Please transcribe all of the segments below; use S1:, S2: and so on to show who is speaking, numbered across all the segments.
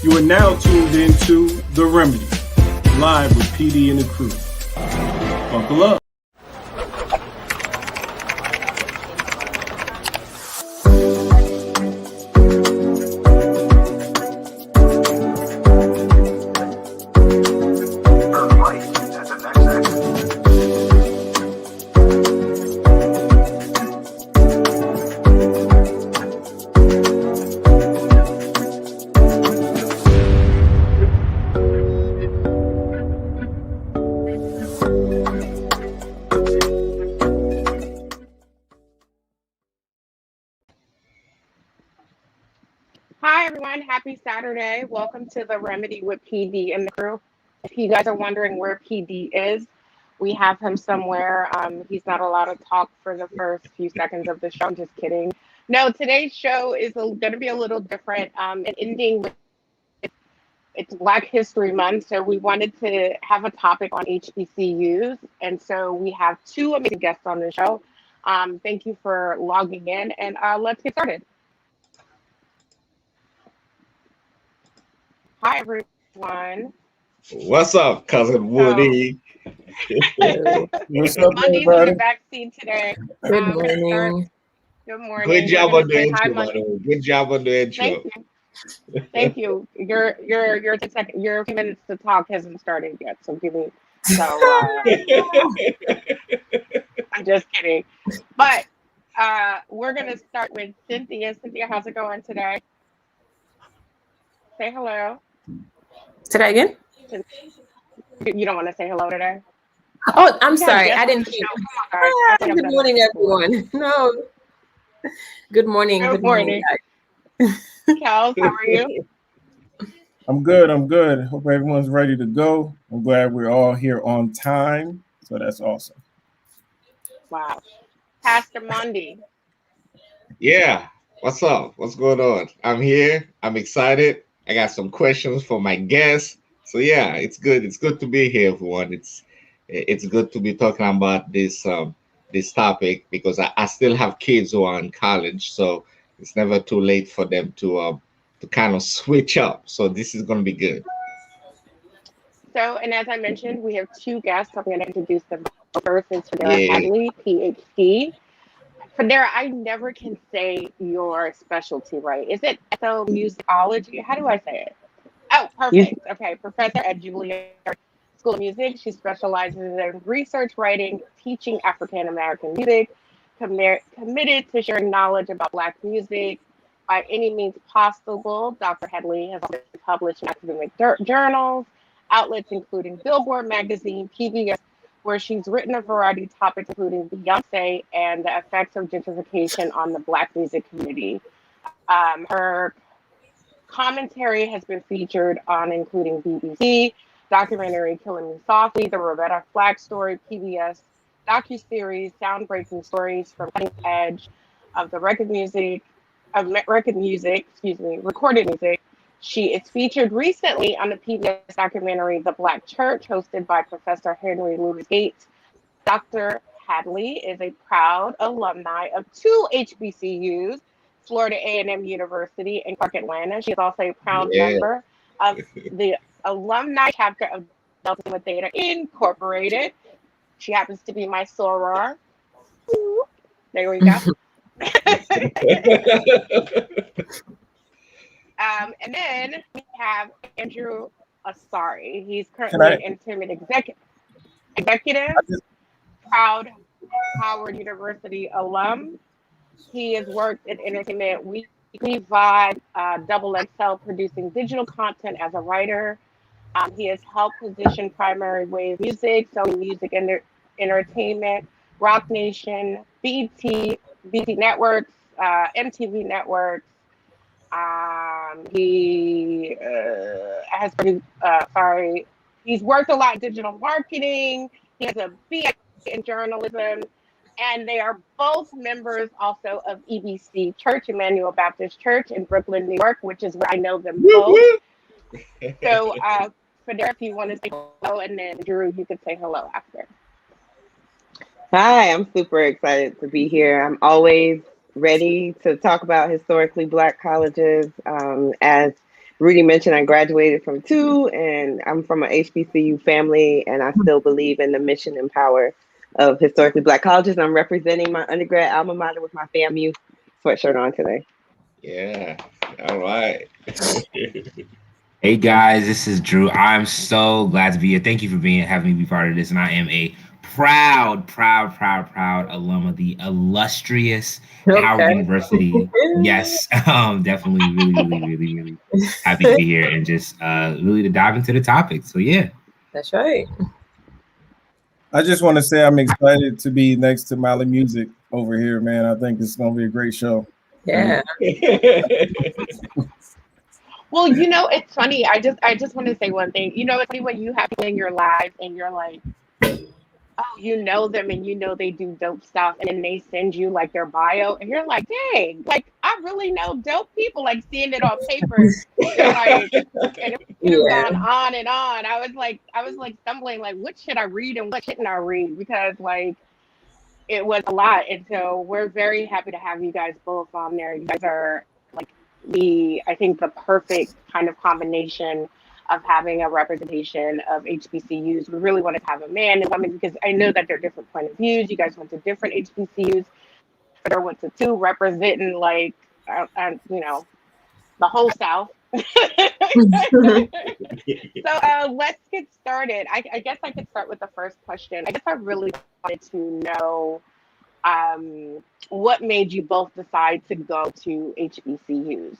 S1: You are now tuned into The Remedy, live with PD and the crew. Buckle up.
S2: Hi, everyone. Happy Saturday. Welcome to The Remedy with PD and the crew. If you guys are wondering where PD is, we have him somewhere. He's not allowed to talk for the first few seconds of the show. I'm just kidding. No, today's show is going to be a little different. And ending with it's Black History Month, so we wanted to have a topic on HBCUs. And so we have two amazing guests on the show. Thank you for logging in, and let's get started. Hi, everyone.
S3: What's up, cousin Woody?
S1: What's up,
S2: Mondays in
S1: everybody?
S2: the backseat today.
S4: Good morning.
S2: Good morning.
S3: Good job
S2: We're
S3: on the
S2: gonna say hi,
S3: intro, by the way. Good job on the intro.
S2: Thank you. Thank you. Your 10 second, your few minutes to talk hasn't started yet, so give me. So I'm just kidding. But we're gonna start with Cynthia. Cynthia, how's it going today? Say hello.
S4: Say that again?
S2: You don't want to say hello today?
S4: Oh, I'm
S2: We got
S4: sorry.
S2: guests
S4: I
S2: on
S4: didn't
S2: the
S4: hear.
S2: show. Come on, guys. I think I've
S4: Good
S2: done
S4: morning,
S2: this before.
S4: everyone. No. Good morning.
S2: Good
S4: Good morning.
S2: Kels, how are you?
S1: I'm good. Hope everyone's ready to go. I'm glad we're all here on time, so that's awesome.
S2: Wow. Pastor Monday.
S3: Yeah, what's up? What's going on? I'm here. I'm excited. I got some questions for my guests. So yeah, it's good. It's good to be here, everyone. It's good to be talking about this topic because I still have kids who are in college, so it's never too late for them to kind of switch up. So this is gonna be good.
S2: So, and as I mentioned, we have two guests. I'm going to introduce them. First is Federa
S3: Yeah.
S2: Hadley, PhD. Federa, I never can say your specialty right. Is it ethnomusicology? How do I say it? Oh, perfect. Okay, professor at Juilliard School of Music. She specializes in research, writing, teaching African American music, committed to sharing knowledge about Black music by any means possible. Dr. Hadley has also published in academic journals, outlets including Billboard magazine, PBS, where she's written a variety of topics, including Beyonce and the effects of gentrification on the Black music community. Her commentary has been featured on including BBC, documentary Killing Me Softly, the Roberta Flack story, PBS docuseries, Soundbreaking Stories from Cutting Edge of the recorded music, recorded music. She is featured recently on the PBS documentary The Black Church, hosted by Professor Henry Louis Gates. Dr. Hadley is a proud alumni of two HBCUs, Florida A&M University and Clark Atlanta. She is also a proud
S3: Yeah.
S2: member of the alumni chapter of Delta Sigma Theta Incorporated. She happens to be my soror. There we go. And then we have Andrew Asari. He's currently an Intimate executive, proud Howard University alum. He has worked in Entertainment Weekly, Vibe, Double XL, producing digital content as a writer. He has helped position Primary Wave Music, Sony Music Entertainment, Rock Nation, BT Networks, MTV Networks. He has he's worked a lot in digital marketing. He has a BA in journalism, and they are both members also of EBC Church, Emmanuel Baptist Church in Brooklyn, New York, which is where I know them both. So, Federa, if you want to say hello, and then Drew, you could say hello after.
S5: Hi, I'm super excited to be here. I'm always ready to talk about historically Black colleges. As Rudy mentioned, I graduated from two, and I'm from an HBCU family, and I still believe in the mission and power of historically Black colleges. I'm representing my undergrad alma mater with my FAMU sweatshirt on today.
S3: Yeah. All right.
S6: Hey guys, this is Drew. I'm so glad to be here. Thank you for having me be part of this. And I am a proud alum of the illustrious Howard University. Yes, definitely really happy to be here and just really to dive into the topic. So yeah.
S4: That's right.
S1: I just want to say I'm excited to be next to Mali Music over here, man. I think it's going to be a great show.
S4: Yeah.
S2: Well, it's funny. I just want to say one thing. It's funny when you have people in your lives and you're like, oh, you know them and they do dope stuff, and then they send you like their bio, and you're like, dang, like I really know dope people. Like seeing it on paper, and it's gone on and on. I was like stumbling, like what should I read and what shouldn't I read, because like it was a lot. And so we're very happy to have you guys both on there. You guys are like I think the perfect kind of combination of having a representation of HBCUs. We really wanted to have a man and woman because I know that there are different point of views. You guys went to different HBCUs. There went to two representing like, the whole South. So let's get started. I guess I could start with the first question. I guess I really wanted to know what made you both decide to go to HBCUs?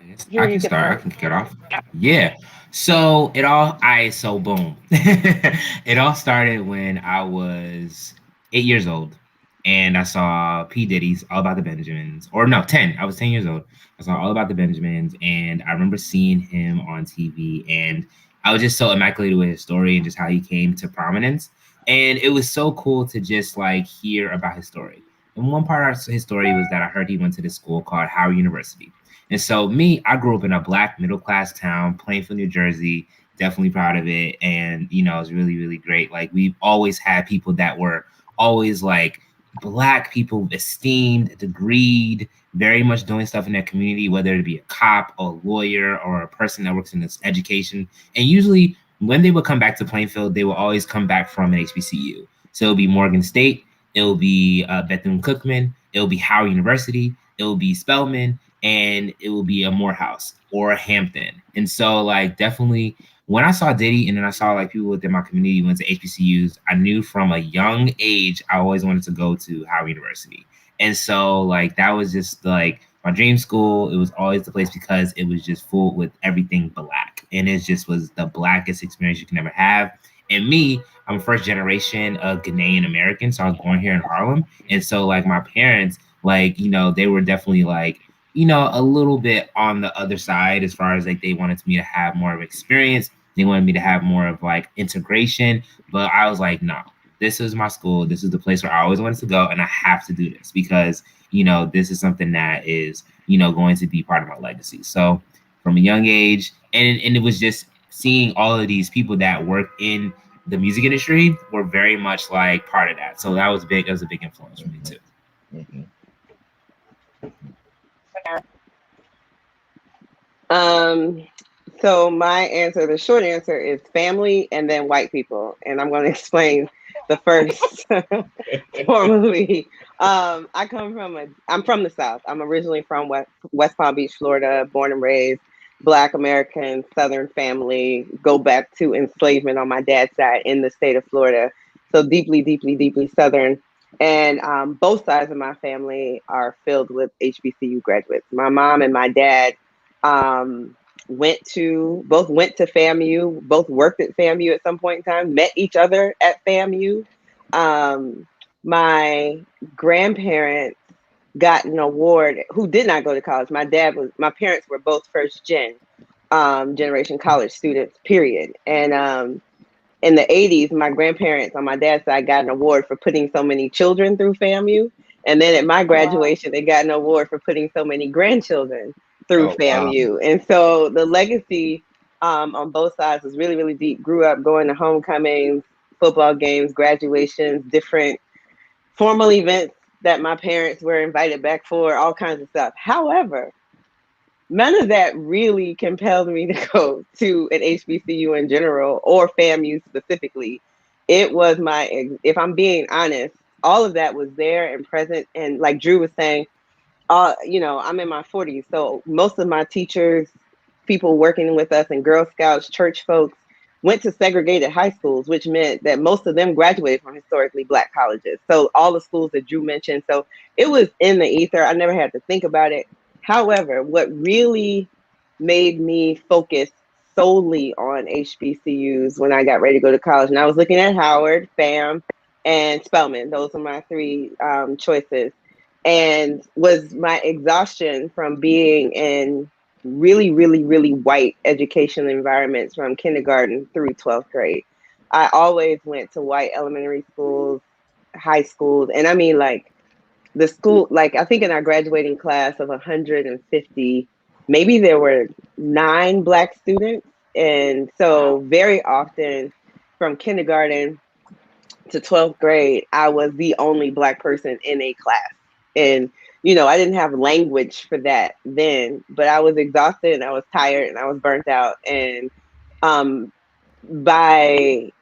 S6: I can start. I can kick it off. Yeah. So boom. It all started when I was 8 years old and I saw P. Diddy's All About the Benjamins. Or no, 10. I was 10 years old. I saw All About the Benjamins and I remember seeing him on TV and I was just so immaculated with his story and just how he came to prominence. And it was so cool to just like hear about his story. And one part of his story was that I heard he went to this school called Howard University. And so I grew up in a Black middle-class town, Plainfield, New Jersey, definitely proud of it. And, it was really, really great. Like we've always had people that were always like Black people, esteemed, degreed, very much doing stuff in their community, whether it be a cop or a lawyer or a person that works in this education. And usually when they would come back to Plainfield, they will always come back from an HBCU. So it'll be Morgan State, it'll be Bethune-Cookman, it'll be Howard University, it'll be Spelman, and it will be a Morehouse or a Hampton. And so like definitely when I saw Diddy and then I saw like people within my community went to HBCUs, I knew from a young age I always wanted to go to Howard University. And so like that was just like my dream school. It was always the place because it was just full with everything Black. And it just was the Blackest experience you can ever have. And me, I'm a first generation of Ghanaian American. So I was born here in Harlem. And so like my parents, like, they were definitely like, a little bit on the other side as far as like they wanted me to have more of experience. They wanted me to have more of like integration. But I was like, no, this is my school. This is the place where I always wanted to go. And I have to do this because, this is something that is, going to be part of my legacy. So from a young age, and it was just seeing all of these people that work in the music industry were very much like part of that. So that was big. It was a big influence for me too.
S3: Mm-hmm.
S5: So my answer, the short answer is family and then white people. And I'm going to explain the first formally. I'm from the South. I'm originally from West Palm Beach, Florida, born and raised, Black American Southern family, go back to enslavement on my dad's side in the state of Florida. So deeply Southern. And both sides of my family are filled with HBCU graduates. My mom and my dad both went to FAMU, both worked at FAMU at some point in time, met each other at FAMU. My grandparents got an award, who did not go to college. My parents were both first generation college students, period. And in the 80s, my grandparents on my dad's side got an award for putting so many children through FAMU. And then at my graduation, they got an award for putting so many grandchildren through FAMU. Wow. And so the legacy on both sides was really, really deep. Grew up going to homecomings, football games, graduations, different formal events that my parents were invited back for, all kinds of stuff. However, none of that really compelled me to go to an HBCU in general or FAMU specifically. It was if I'm being honest, all of that was there and present. And like Drew was saying, I'm in my 40s. So most of my teachers, people working with us and Girl Scouts, church folks, went to segregated high schools, which meant that most of them graduated from historically Black colleges. So all the schools that Drew mentioned. So it was in the ether. I never had to think about it. However, what really made me focus solely on HBCUs when I got ready to go to college, and I was looking at Howard, FAM, and Spelman. Those are my three choices. And was my exhaustion from being in really, really, really white educational environments from kindergarten through 12th grade. I always went to white elementary schools, high schools, and I mean, like, the school, like, I think in our graduating class of 150, maybe there were 9 Black students. And so very often from kindergarten to 12th grade, I was the only Black person in a class. And, I didn't have language for that then, but I was exhausted and I was tired and I was burnt out. And by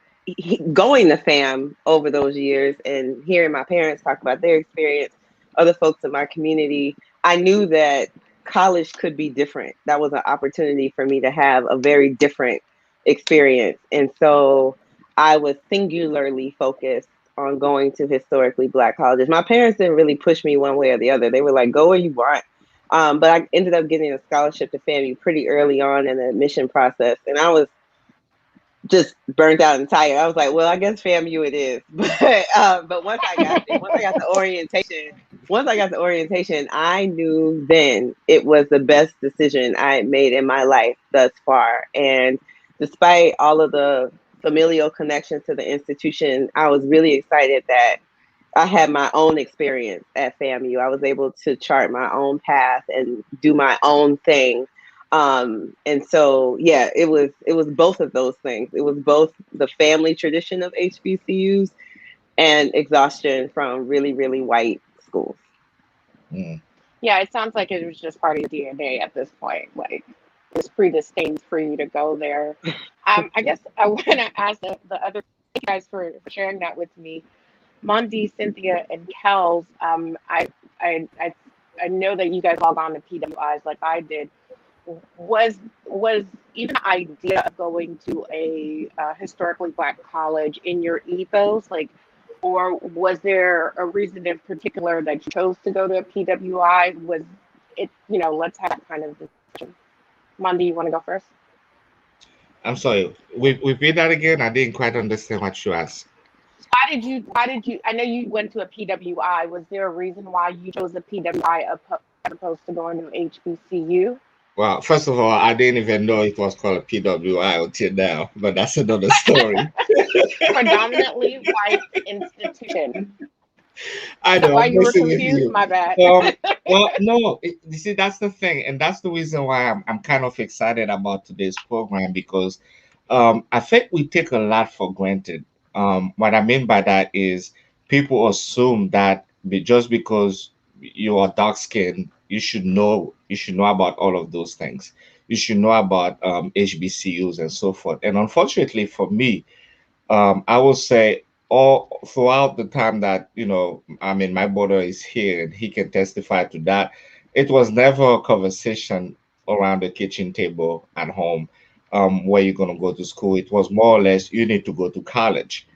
S5: going to FAM over those years and hearing my parents talk about their experience, other folks in my community, I knew that college could be different. That was an opportunity for me to have a very different experience. And so I was singularly focused on going to historically Black colleges. My parents didn't really push me one way or the other. They were like, go where you want. But I ended up getting a scholarship to FAMU pretty early on in the admission process. And I was just burnt out and tired. I was like, well, I guess FAMU it is. But once I got the orientation, I knew then it was the best decision I had made in my life thus far. And despite all of the familial connections to the institution, I was really excited that I had my own experience at FAMU. I was able to chart my own path and do my own thing. And so, yeah, it was both of those things. It was both the family tradition of HBCUs and exhaustion from really, really white schools.
S2: Yeah, it sounds like it was just part of your DNA at this point. Like, it's predestined for you to go there. I guess I want to ask the other guys for sharing that with me. Mondi, Cynthia, and Kels. I know that you guys all gone to PWIs like I did. Was even the idea of going to a historically Black college in your ethos, like, or was there a reason in particular that you chose to go to a PWI? Was it, let's have that kind of discussion. Mondi, you want to go first?
S3: I'm sorry. Repeat that again. I didn't quite understand what you asked.
S2: Why did you? I know you went to a PWI. Was there a reason why you chose a PWI as opposed to going to an HBCU?
S3: Well, first of all, I didn't even know it was called a PWI until now, but that's another story.
S2: Predominantly white institution.
S3: I know.
S2: Why you were confused? My bad.
S3: Well, no, you see, that's the thing, and that's the reason why I'm kind of excited about today's program, because I think we take a lot for granted. What I mean by that is people assume that just because you are dark skinned, you should know about all of those things. You should know about HBCUs and so forth. And unfortunately for me, I will say all throughout the time that, my brother is here and he can testify to that, it was never a conversation around the kitchen table at home where you're going to go to school. It was more or less, you need to go to college.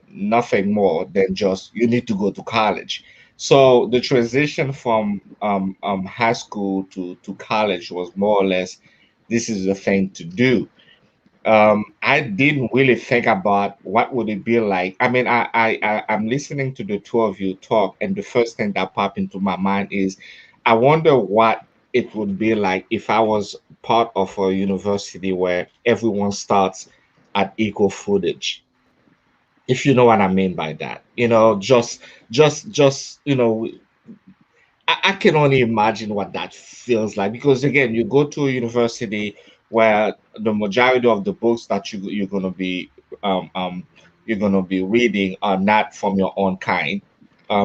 S3: Nothing more than just, you need to go to college. So the transition from high school to college was more or less, this is the thing to do. I didn't really think about what would it be like. I mean, I'm listening to the two of you talk, and the first thing that popped into my mind is, I wonder what it would be like if I was part of a university where everyone starts at equal footage. If you know what I mean by that, just I can only imagine what that feels like, because again, you go to a university where the majority of the books that um, um, you're gonna be reading are not from your own kind.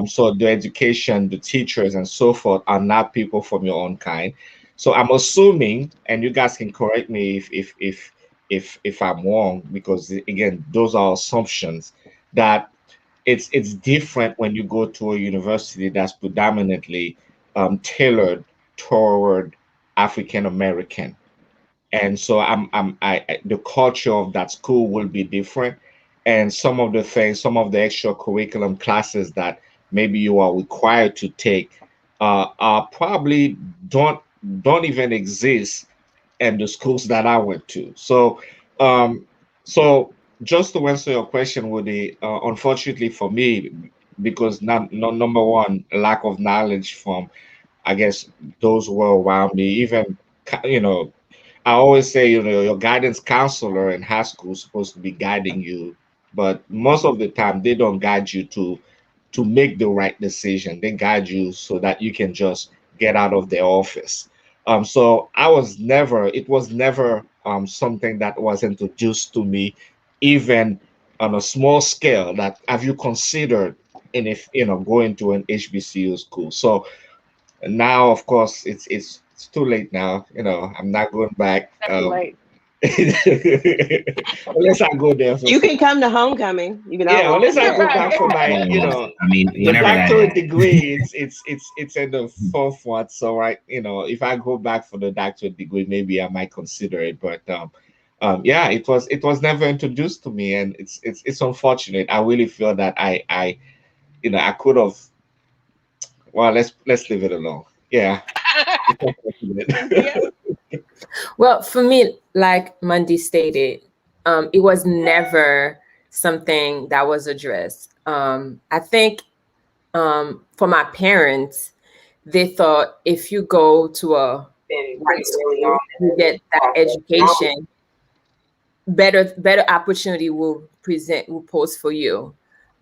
S3: So the education, the teachers, and so forth are not people from your own kind. So I'm assuming, and you guys can correct me if I'm wrong, because again, those are assumptions, that it's different when you go to a university that's predominantly tailored toward African American. And so the culture of that school will be different, and some of the things, some of the extra curriculum classes that maybe you are required to take probably don't even exist in the schools that I went to. Um, so just to answer your question, Woody, unfortunately for me, because number one, lack of knowledge from, I guess, those who were around me, even, you know, I always say, your guidance counselor in high school is supposed to be guiding you, but most of the time they don't guide you to make the right decision. They guide you so that you can just get out of their office. So it was never something that was introduced to me, even on a small scale. That have you considered in, if going to an HBCU school? So now, of course, it's too late now. I'm not going back.
S2: That's late.
S3: Unless I go there for
S5: You can come to homecoming. You can
S3: yeah,
S5: always
S3: unless I go back for my,
S6: I mean,
S3: the
S6: whenever that
S3: doctorate
S6: is.
S3: degree, it's in the forefront. So right, if I go back for the doctorate degree, maybe I might consider it. But yeah, it was never introduced to me, and it's unfortunate. I really feel that I could have. Well, let's leave it alone. Yeah. It's unfortunate.
S4: Well, for me, like Mandy stated, it was never something that was addressed. I think for my parents, they thought if you go to a white school, you get that education, better opportunity will post for you.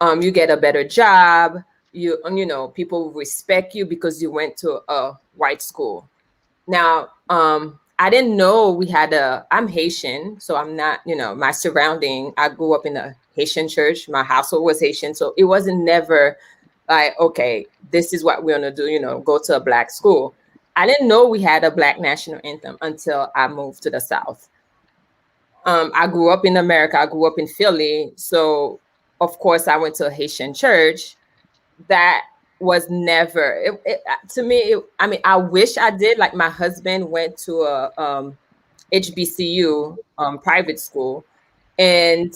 S4: You get a better job. People will respect you because you went to a white school. Now, I didn't know I'm Haitian, so I'm not, my surrounding, I grew up in a Haitian church. My household was Haitian. So it wasn't never like, okay, this is what we're going to do, go to a Black school. I didn't know we had a Black national anthem until I moved to the South. I grew up in America. I grew up in Philly. So, of course, I went to a Haitian church. That was never to me. I mean, I wish I did. Like my husband went to a HBCU private school, and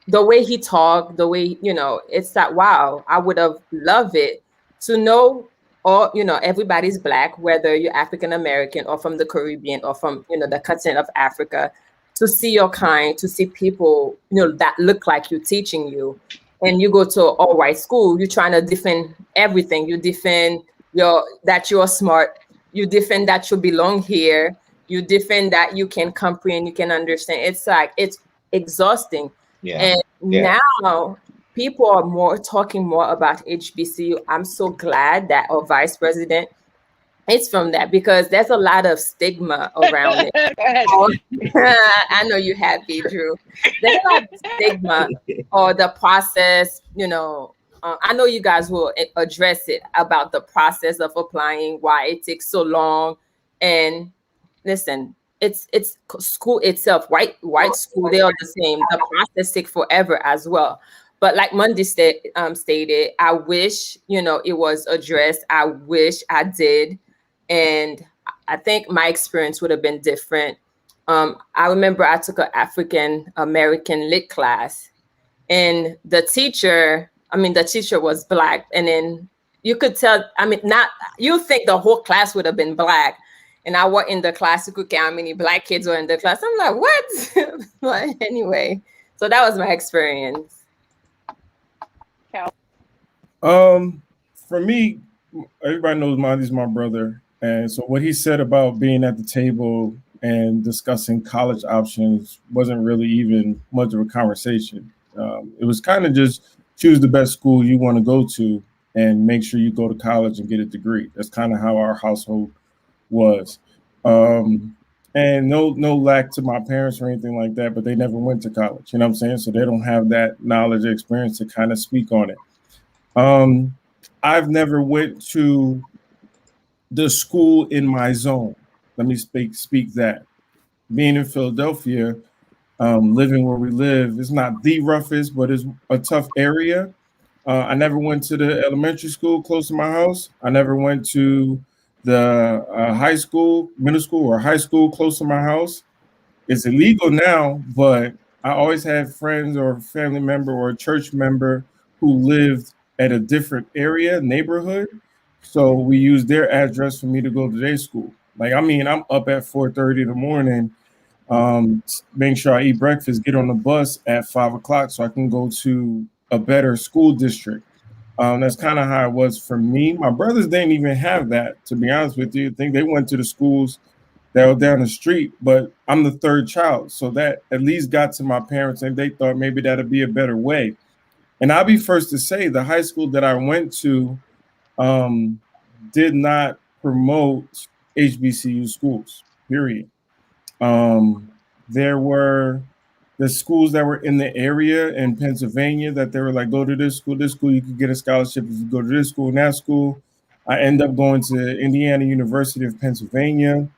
S4: the way he talked, the way it's that wow. I would have loved it to know, or everybody's Black, whether you're African American or from the Caribbean or from the continent of Africa, to see your kind, to see people that look like you teaching you. And you go to all white school, you're trying to defend everything. You defend that you're smart. You defend that you belong here. You defend that you can comprehend, you can understand. It's like, it's exhausting.
S3: Yeah.
S4: And now people are talking more about HBCU. I'm so glad that our vice president, it's from that, because there's a lot of stigma around it. I know you're happy, Drew. There's a lot of stigma or the process, I know you guys will address it about the process of applying, why it takes so long. And listen, it's school itself, white school, they are the same. The process takes forever as well. But like Monday stated, I wish, it was addressed. I wish I did. And I think my experience would have been different. I remember I took an African American lit class, and the teacher was Black. And then you could tell, you think the whole class would have been Black. And I walked in the class, you could count how many Black kids were in the class. I'm like, what? But anyway, so that was my experience.
S1: For me, everybody knows Monty's my brother. And so what he said about being at the table and discussing college options wasn't really even much of a conversation. It was kind of just choose the best school you want to go to and make sure you go to college and get a degree. That's kind of how our household was. And no lack to my parents or anything like that, but they never went to college. You know what I'm saying? So they don't have that knowledge or experience to kind of speak on it. I've never went to the school in my zone. Let me speak that. Being in Philadelphia, living where we live, it's not the roughest, but it's a tough area. I never went to the elementary school close to my house. I never went to the high school, middle school, or high school close to my house. It's illegal now, but I always had friends or family member or a church member who lived at a different area, neighborhood. So we used their address for me to go to their school. Like, I mean, I'm up at 4:30 in the morning, making sure I eat breakfast, get on the bus at 5 o'clock so I can go to a better school district. That's kind of how it was for me. My brothers didn't even have that, to be honest with you. I think they went to the schools that were down the street, but I'm the third child. So that at least got to my parents and they thought maybe that'd be a better way. And I'll be first to say the high school that I went to um, did not promote HBCU schools, period. There were the schools that were in the area in Pennsylvania that they were like, go to this school, you could get a scholarship if you go to this school and that school. I end up going to Indiana University of Pennsylvania.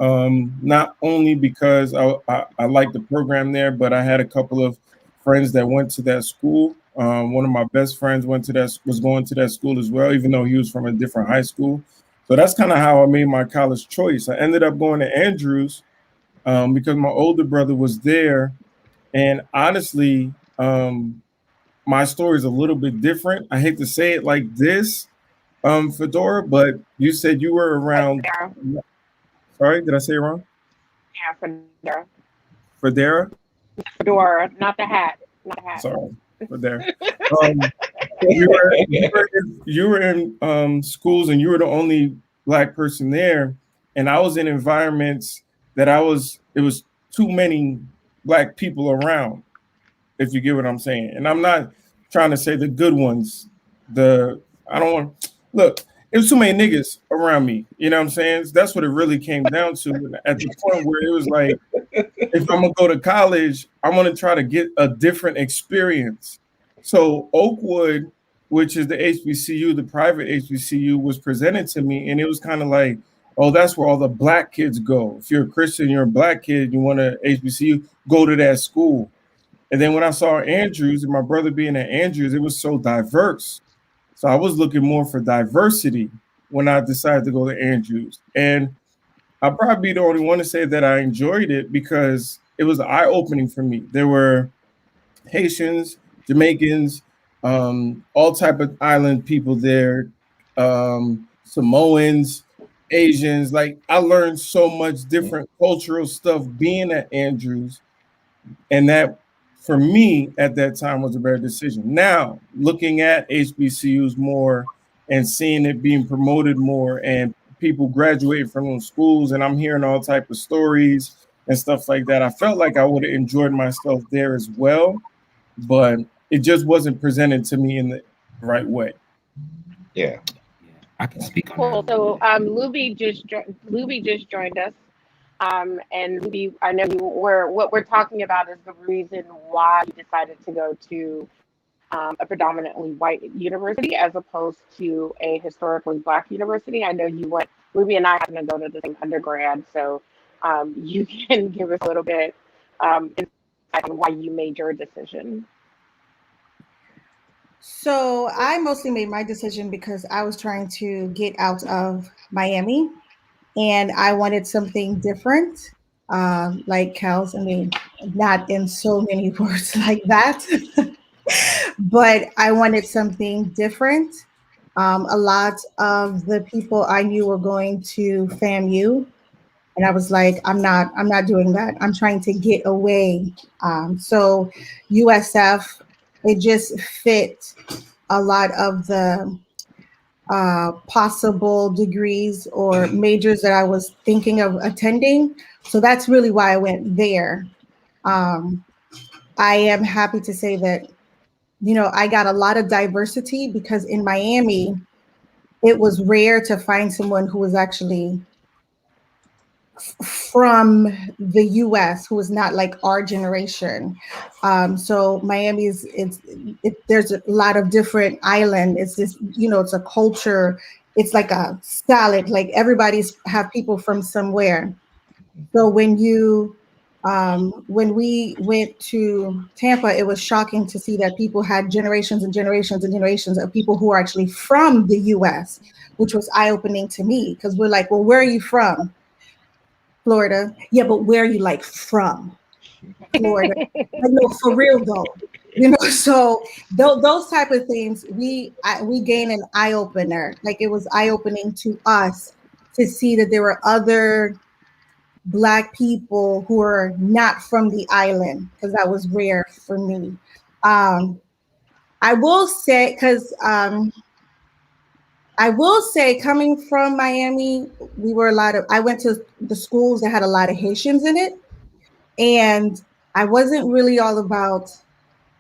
S1: Not only because I liked the program there, but I had a couple of friends that went to that school. One of my best friends was going to that school as well, even though he was from a different high school. So that's kind of how I made my college choice. I ended up going to Andrews because my older brother was there. And honestly, my story is a little bit different. I hate to say it like this, Fedora, but you said you were around. Sorry, did I say it wrong?
S2: Yeah, Fedora.
S1: Fedora?
S2: Fedora, not the hat. Not the hat.
S1: Sorry, Fedora. You were in schools and you were the only Black person there. And I was in environments that it was too many Black people around, if you get what I'm saying. And I'm not trying to say the good ones. I don't want, look, it was too many niggas around me. You know what I'm saying? That's what it really came down to. At the point where it was like, if I'm gonna go to college, I'm gonna try to get a different experience. So Oakwood, which is the HBCU, the private HBCU, was presented to me, and it was kind of like, oh, that's where all the Black kids go. If you're a Christian, you're a Black kid, you want a HBCU, go to that school. And then when I saw Andrews and my brother being at Andrews, it was so diverse. So I was looking more for diversity when I decided to go to Andrews. And I'll probably be the only one to say that I enjoyed it because it was eye-opening for me. There were Haitians, Jamaicans, all type of island people there, Samoans, Asians. Like, I learned so much different cultural stuff being at Andrews. And that, for me, at that time was a better decision. Now, looking at HBCUs more and seeing it being promoted more and people graduating from those schools, and I'm hearing all type of stories and stuff like that, I felt like I would have enjoyed myself there as well, but it just wasn't presented to me in the right way.
S3: Yeah.
S6: I can speak on
S2: Cool.
S6: that.
S2: So Luby just joined us. And Luby, I know what we're talking about is the reason why you decided to go to a predominantly white university as opposed to a historically Black university. I know Luby and I happen to go to the same undergrad, so you can give us a little bit insight on why you made your decision.
S7: So I mostly made my decision because I was trying to get out of Miami and I wanted something different. Like Kels, I mean, not in so many words like that, but I wanted something different. A lot of the people I knew were going to FAMU, and I was like, I'm not doing that. I'm trying to get away. So USF, it just fit a lot of the possible degrees or majors that I was thinking of attending. So that's really why I went there. I am happy to say that, I got a lot of diversity because in Miami, it was rare to find someone who was actually from the US who is not like our generation. So Miami there's a lot of different island. It's just, it's a culture it's like a salad. Like everybody's have people from somewhere. So when we went to Tampa, it was shocking to see that people had generations and generations and generations of people who are actually from the U.S., which was eye-opening to me because we're like, well, where are you from? Florida. Yeah, but where are you like from? Florida. Like, no, for real though. So those type of things, we gain an eye opener. Like it was eye opening to us to see that there were other Black people who are not from the island, because that was rare for me. I will say, coming from Miami, I went to the schools that had a lot of Haitians in it. And I wasn't really all about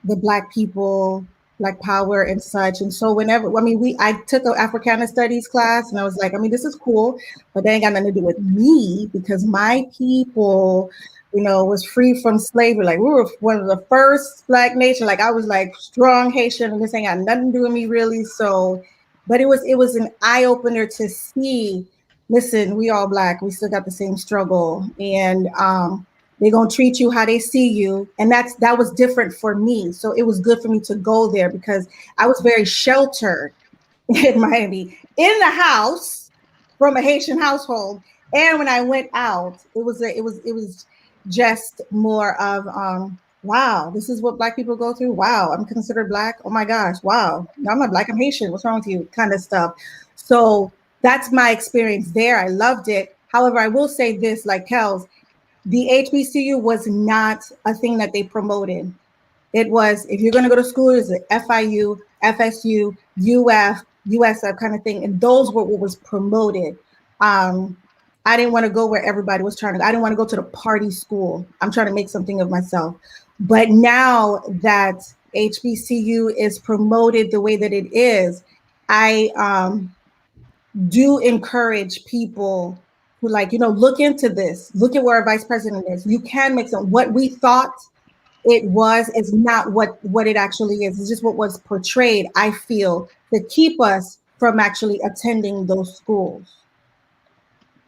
S7: the Black people, Black power and such. And so I took an Africana studies class and I was like, this is cool, but they ain't got nothing to do with me because my people, was free from slavery. Like we were one of the first Black nation. Like I was like strong Haitian and this ain't got nothing to do with me really. So, but it was an eye opener to see, listen, we all Black, we still got the same struggle. And, they're gonna treat you how they see you, and that was different for me. So it was good for me to go there because I was very sheltered in Miami, in the house from a Haitian household. And when I went out, it was just more of wow, this is what Black people go through. Wow, I'm considered Black. Oh my gosh, wow, no, I'm not Black, I'm Haitian. What's wrong with you? Kind of stuff. So that's my experience there. I loved it. However, I will say this, like Kels, the HBCU was not a thing that they promoted. It was, if you're going to go to school, it's a FIU, FSU, UF, USF kind of thing. And those were what was promoted. I didn't want to go where everybody was I didn't want to go to the party school. I'm trying to make something of myself. But now that HBCU is promoted the way that it is, I do encourage people who look into this, look at where our vice president is. You can make some, what we thought it was is not what it actually is. It's just what was portrayed, I feel, to keep us from actually attending those schools.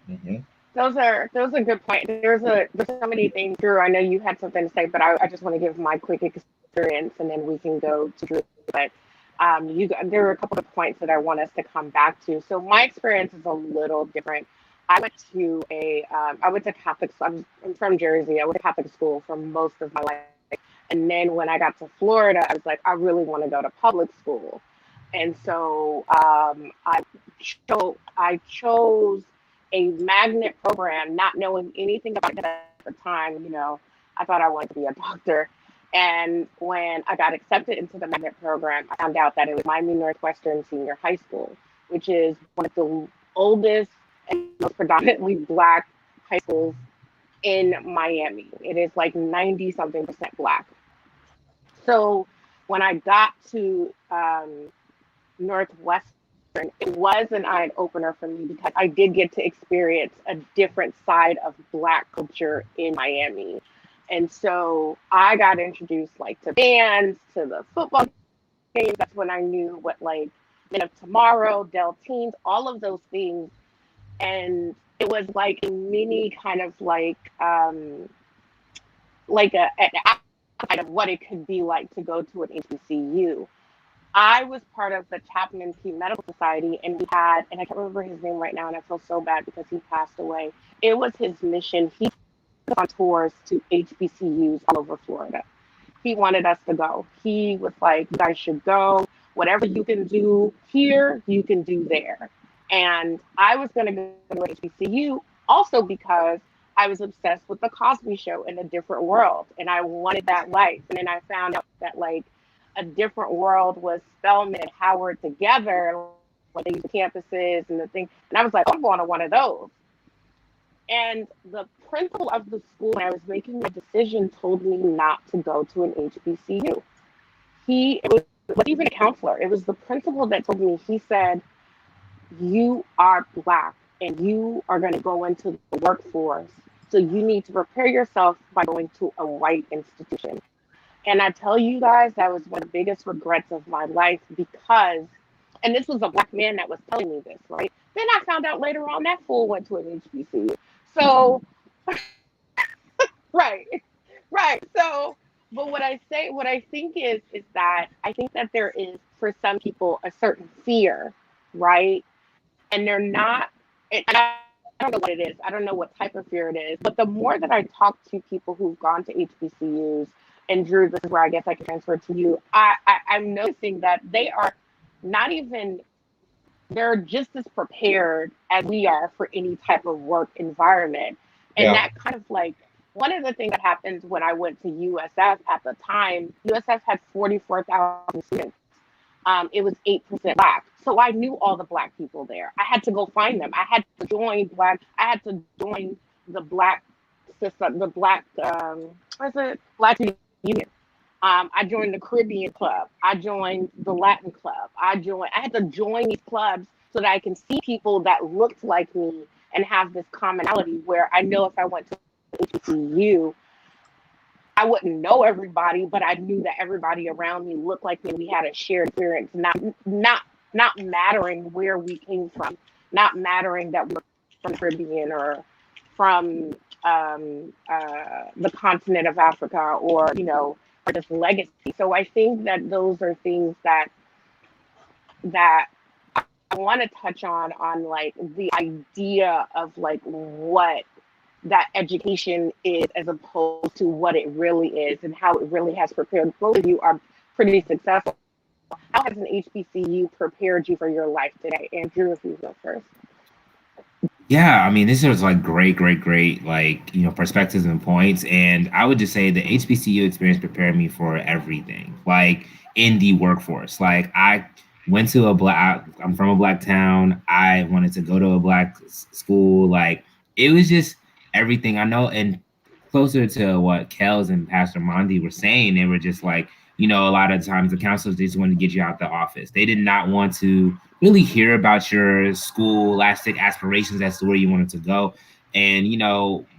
S2: Mm-hmm. Those are good points. There's so many things, Drew. I know you had something to say, but I just want to give my quick experience and then we can go to Drew. But there are a couple of points that I want us to come back to. So my experience is a little different. I went to Catholic. I'm from Jersey. I went to Catholic school for most of my life, and then when I got to Florida, I was like, I really want to go to public school, and so I chose a magnet program, not knowing anything about it at the time. I thought I wanted to be a doctor. And when I got accepted into the magnet program, I found out that it was Miami Northwestern Senior High School, which is one of the oldest and most predominantly Black high schools in Miami. It is like 90-something% Black. So when I got to Northwestern, it was an eye opener for me because I did get to experience a different side of Black culture in Miami. And so I got introduced to bands, to the football games. That's when I knew what Men of Tomorrow, Del Teens, all of those things. And it was like a mini kind of an outline of what it could be like to go to an HBCU. I was part of the Chapman P Medical Society, and we had, and I can't remember his name right now, and I feel so bad because he passed away. It was his mission. He took on tours to HBCUs all over Florida. He wanted us to go. He was like, you guys should go. Whatever you can do here, you can do there. And I was going to go to HBCU also because I was obsessed with the Cosby Show in a different world, and I wanted that life. And then I found out that a different world was Spelman and Howard together, they used the campuses and the thing. And I was like, I'm going to one of those. And the principal of the school, when I was making my decision, told me not to go to an HBCU. It wasn't even a counselor. It was the principal that told me. He said, you are Black and you are going to go into the workforce. So you need to prepare yourself by going to a white institution. And I tell you guys, that was one of the biggest regrets of my life because And this was a black man that was telling me this, right? Then I found out later on that fool went to an HBCU. So, right, right. So, but what I think is that I think that there is for some people a certain fear, right? And they're not, and I don't know what it is. I don't know what type of fear it is. But the more that I talk to people who've gone to HBCUs, and Drew, this is where I guess I can transfer to you. I'm noticing that they are not even, they're just as prepared as we are for any type of work environment. And
S3: Yeah.
S2: that kind of like, one of the things that happened when I went to USF at the time, USF had 44,000 students. It was 8% black. So I knew all the black people there. I had to go find them. I had to join the black system, the black, what's it? Black union. I joined the Caribbean club. I joined the Latin club. I had to join these clubs so that I can see people that looked like me and have this commonality where I know if I went to HBCU, I wouldn't know everybody, but I knew that everybody around me looked like me. We had a shared experience, not mattering where we came from, not mattering that we were from the Caribbean or from the continent of Africa, or or just legacy. So I think that those are things that I want to touch on like the idea of like what that education is as opposed to what it really is and how it really has prepared. Both of you are pretty successful. How has an HBCU prepared you for your life today? Andrew, if you go first.
S6: Yeah, I mean, this is like great, like, perspectives and points. And I would just say the HBCU experience prepared me for everything, like in the workforce. Like, I'm from a black town. I wanted to go to a black school. Like, it was just everything I know. And closer to what Kels and Pastor Mondi were saying, they were just like, a lot of times the counselors, they just wanted to get you out the office. They did not want to really hear about your scholastic aspirations as to where you wanted to go. And,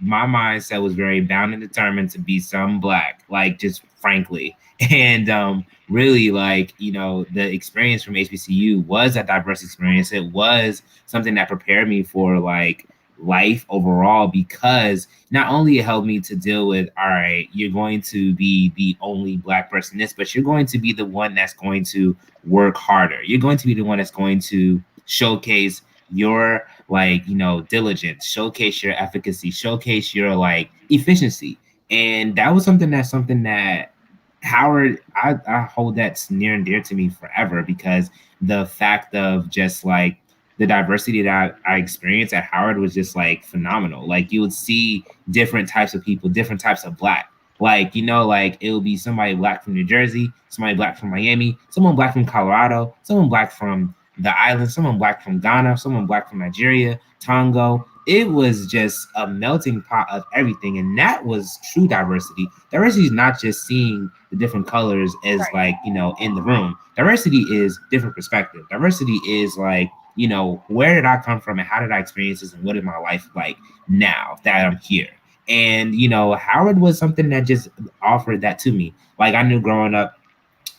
S6: my mindset was very bound and determined to be some black, like, just frankly. And really, like, the experience from HBCU was a diverse experience. It was something that prepared me for, like, life overall, because not only it helped me to deal with, all right, you're going to be the only black person in this, but you're going to be the one that's going to work harder. You're going to be the one that's going to showcase your, like, diligence, showcase your efficacy, showcase your, like, efficiency. And that was something that Howard, I hold that near and dear to me forever, because the fact of just like the diversity that I experienced at Howard was just like phenomenal. Like, you would see different types of people, different types of black. Like, like it would be somebody black from New Jersey, somebody black from Miami, someone black from Colorado, someone black from the islands, someone black from Ghana, someone black from Nigeria, Tonga. It was just a melting pot of everything. And that was true diversity. Diversity is not just seeing the different colors as like, in the room. Diversity is different perspective. Diversity is like, where did I come from and how did I experience this and what is my life like now that I'm here? And, Howard was something that just offered that to me. Like, I knew growing up,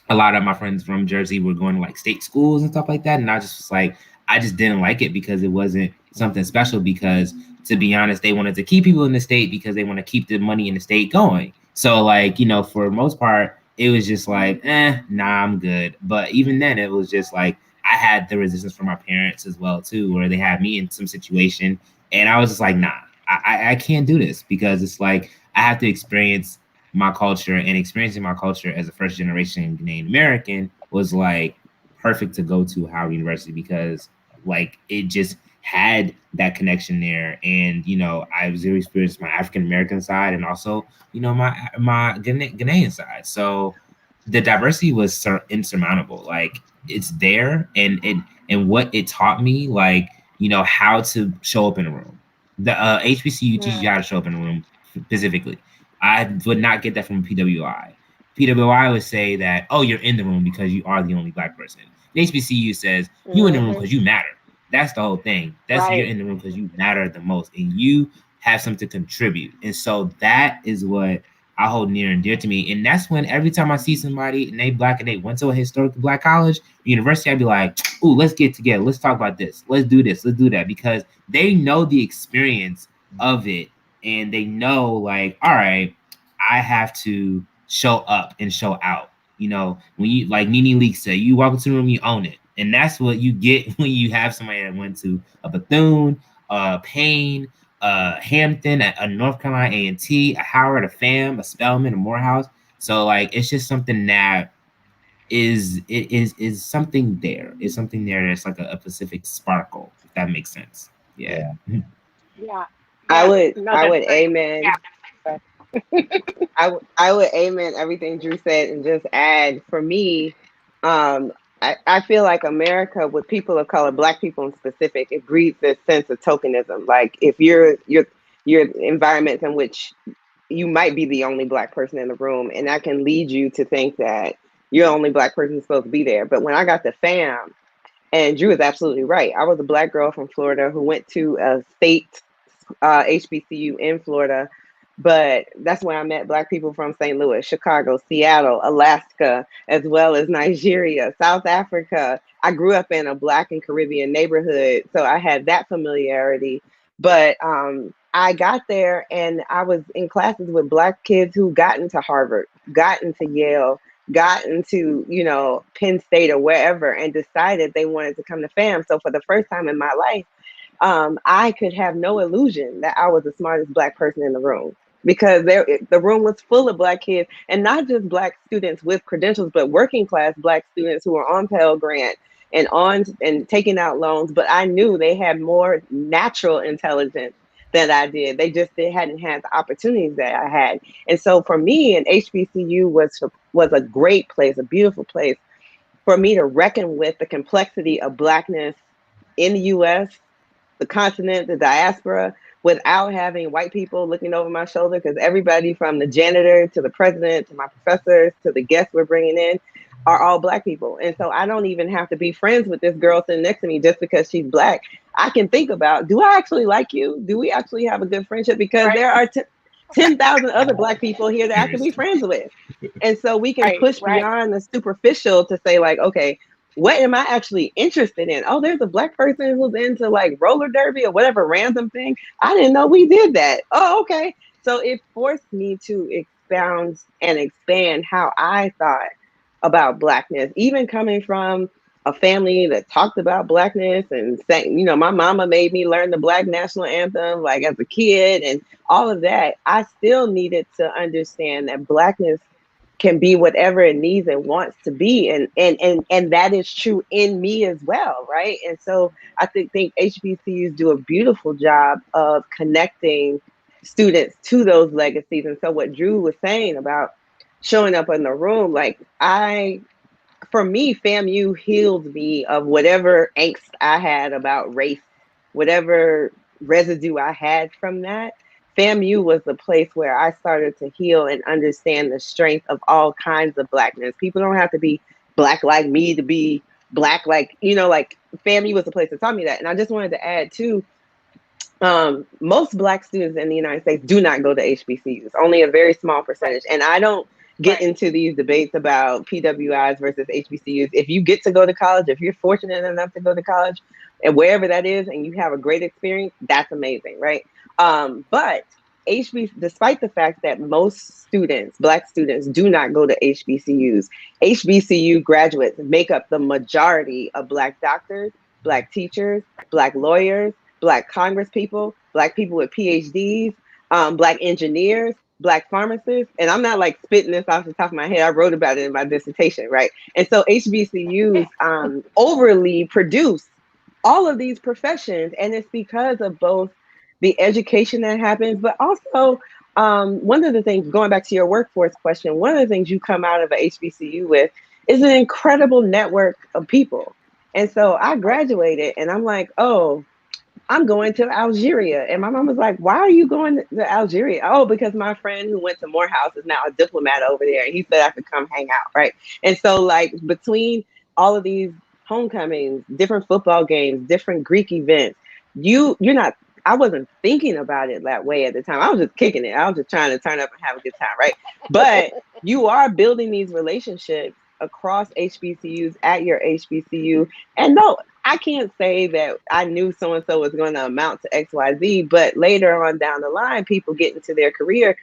S6: a lot of my friends from Jersey were going to like state schools and stuff like that. And I just was like, I just didn't like it because it wasn't something special, because to be honest, they wanted to keep people in the state because they want to keep the money in the state going. So like, for the most part, it was just like, nah, I'm good. But even then it was just like, I had the resistance from my parents as well too, where they had me in some situation and I was just like, nah, I can't do this, because it's like, I have to experience my culture, and experiencing my culture as a first generation Ghanaian American was like perfect to go to Howard University, because like it just had that connection there. And, I was really experienced my African American side and also, my Ghanaian side. So the diversity was insurmountable. Like, it's there, and what it taught me, like, how to show up in a room. The HBCU teaches you how to show up in a room specifically. I would not get that from PWI. PWI would say that, oh, you're in the room because you are the only black person. The HBCU says you in the room because you matter. That's the whole thing. That's You're in the room because you matter the most and you have something to contribute. And so that is what I hold near and dear to me. And that's when every time I see somebody and they Black and they went to a historically Black college, university, I'd be like, ooh, let's get together. Let's talk about this. Let's do this. Let's do that. Because they know the experience of it. And they know, like, all right, I have to show up and show out. You know, when you, like Nene Leakes said, you walk into the room, you own it. And that's what you get when you have somebody that went to a Bethune, Payne, Hampton, a North Carolina A&T, a Howard, a FAM, a Spelman, a Morehouse. So like it's just something that is something there. It's something there that's like a Pacific sparkle, if that makes sense. Yeah.
S2: Yeah.
S5: I would
S2: great.
S5: amen.
S2: Yeah.
S5: I would amen everything Drew said and just add, for me, I feel like America, with people of color, Black people in specific, it breeds this sense of tokenism. Like if you're environments in which you might be the only Black person in the room, and that can lead you to think that you're the only Black person supposed to be there. But when I got the FAM, and Drew is absolutely right, I was a Black girl from Florida who went to a state HBCU in Florida. But that's when I met Black people from St. Louis, Chicago, Seattle, Alaska, as well as Nigeria, South Africa. I grew up in a Black and Caribbean neighborhood, so I had that familiarity. But I got there and I was in classes with Black kids who got into Harvard, got into Yale, got into, you know, Penn State or wherever, and decided they wanted to come to FAM. So for the first time in my life, I could have no illusion that I was the smartest Black person in the room, because the room was full of Black kids, and not just Black students with credentials, but working class Black students who were on Pell Grant and taking out loans. But I knew they had more natural intelligence than I did. They hadn't had the opportunities that I had. And so for me, an HBCU was a great place, a beautiful place for me to reckon with the complexity of Blackness in the US, the continent, the diaspora, without having white people looking over my shoulder, because everybody from the janitor to the president to my professors to the guests we're bringing in are all Black people. And so I don't even have to be friends with this girl sitting next to me just because she's Black. I can think about, do I actually like you? Do we actually have a good friendship? Because there are 10,000 other Black people here that I can be friends with. And so we can push beyond the superficial to say, like, okay, what am I actually interested in? Oh, there's a Black person who's into like roller derby or whatever random thing. I didn't know we did that. Oh, okay. So it forced me to expound and expand how I thought about Blackness, even coming from a family that talked about Blackness and saying, you know, my mama made me learn the Black national anthem like as a kid and all of that. I still needed to understand that Blackness can be whatever it needs and wants to be, and that is true in me as well, right? And so I think HBCUs do a beautiful job of connecting students to those legacies. And so what Drew was saying about showing up in the room, like for me, FAMU healed me of whatever angst I had about race, whatever residue I had from that. FAMU was the place where I started to heal and understand the strength of all kinds of Blackness. People don't have to be Black like me to be Black, like, you know, like FAMU was the place that taught me that. And I just wanted to add too, most Black students in the United States do not go to HBCUs, only a very small percentage. And I don't get into these debates about PWIs versus HBCUs. If you get to go to college, if you're fortunate enough to go to college, and wherever that is, and you have a great experience, that's amazing, right? But despite the fact that most students, Black students, do not go to HBCUs, HBCU graduates make up the majority of Black doctors, Black teachers, Black lawyers, Black congresspeople, Black people with PhDs, Black engineers, Black pharmacists. And I'm not like spitting this off the top of my head. I wrote about it in my dissertation, right? And so HBCUs overly produce all of these professions, and it's because of both the education that happens, but also one of the things, going back to your workforce question, one of the things you come out of a HBCU with is an incredible network of people. And so I graduated and I'm like, oh, I'm going to Algeria. And my mom was like, why are you going to Algeria? Oh, because my friend who went to Morehouse is now a diplomat over there. And he said I could come hang out, right? And so like between all of these homecomings, different football games, different Greek events, you're not I wasn't thinking about it that way at the time. I was just kicking it. I was just trying to turn up and have a good time, right? But you are building these relationships across HBCUs at your HBCU. And no, I can't say that I knew so-and-so was going to amount to XYZ, but later on down the line, people get into their career.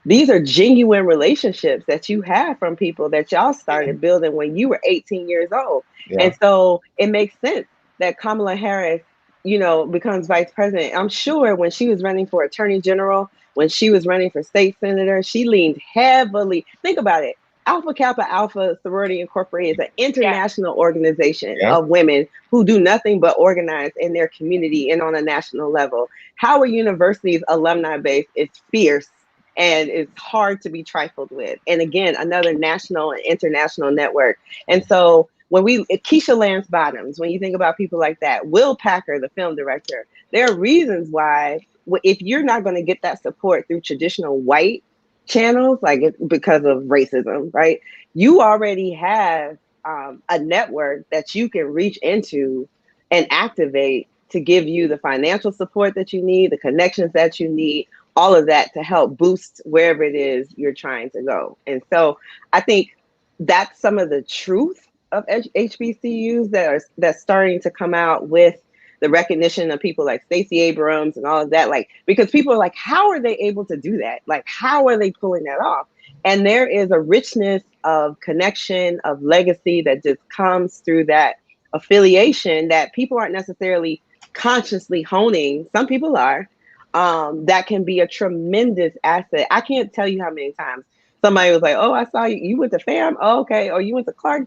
S5: These are genuine relationships that you have from people that y'all started building when you were 18 years old. Yeah. And so it makes sense that Kamala Harris, you know, becomes vice president. I'm sure when she was running for attorney general, when she was running for state senator, she leaned heavily. Think about it. Alpha Kappa Alpha Sorority Incorporated is an international organization of women who do nothing but organize in their community and on a national level. Howard University's alumni base is fierce and it's hard to be trifled with. And again, another national and international network. And so when Keisha Lance Bottoms, when you think about people like that, Will Packer, the film director, there are reasons why if you're not going to get that support through traditional white channels, like because of racism, right? You already have a network that you can reach into and activate to give you the financial support that you need, the connections that you need, all of that to help boost wherever it is you're trying to go. And so I think that's some of the truth of HBCUs that's starting to come out with the recognition of people like Stacey Abrams and all of that, like, because people are like, how are they able to do that? Like, how are they pulling that off? And there is a richness of connection, of legacy that just comes through that affiliation that people aren't necessarily consciously honing. Some people are. That can be a tremendous asset. I can't tell you how many times somebody was like, oh, I saw you went to FAM. Oh, okay. Or you went to Clark.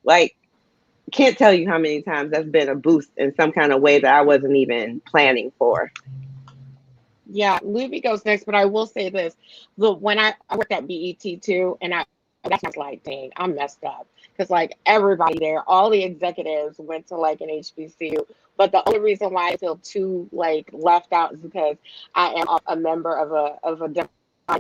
S5: Like, can't tell you how many times that's been a boost in some kind of way that I wasn't even planning for.
S2: Yeah, Luby goes next, but I will say this. Look, when I worked at BET too, and that's like, dang, I'm messed up. Because like everybody there, all the executives went to like an HBCU. But the only reason why I feel too like left out is because I am a member of a different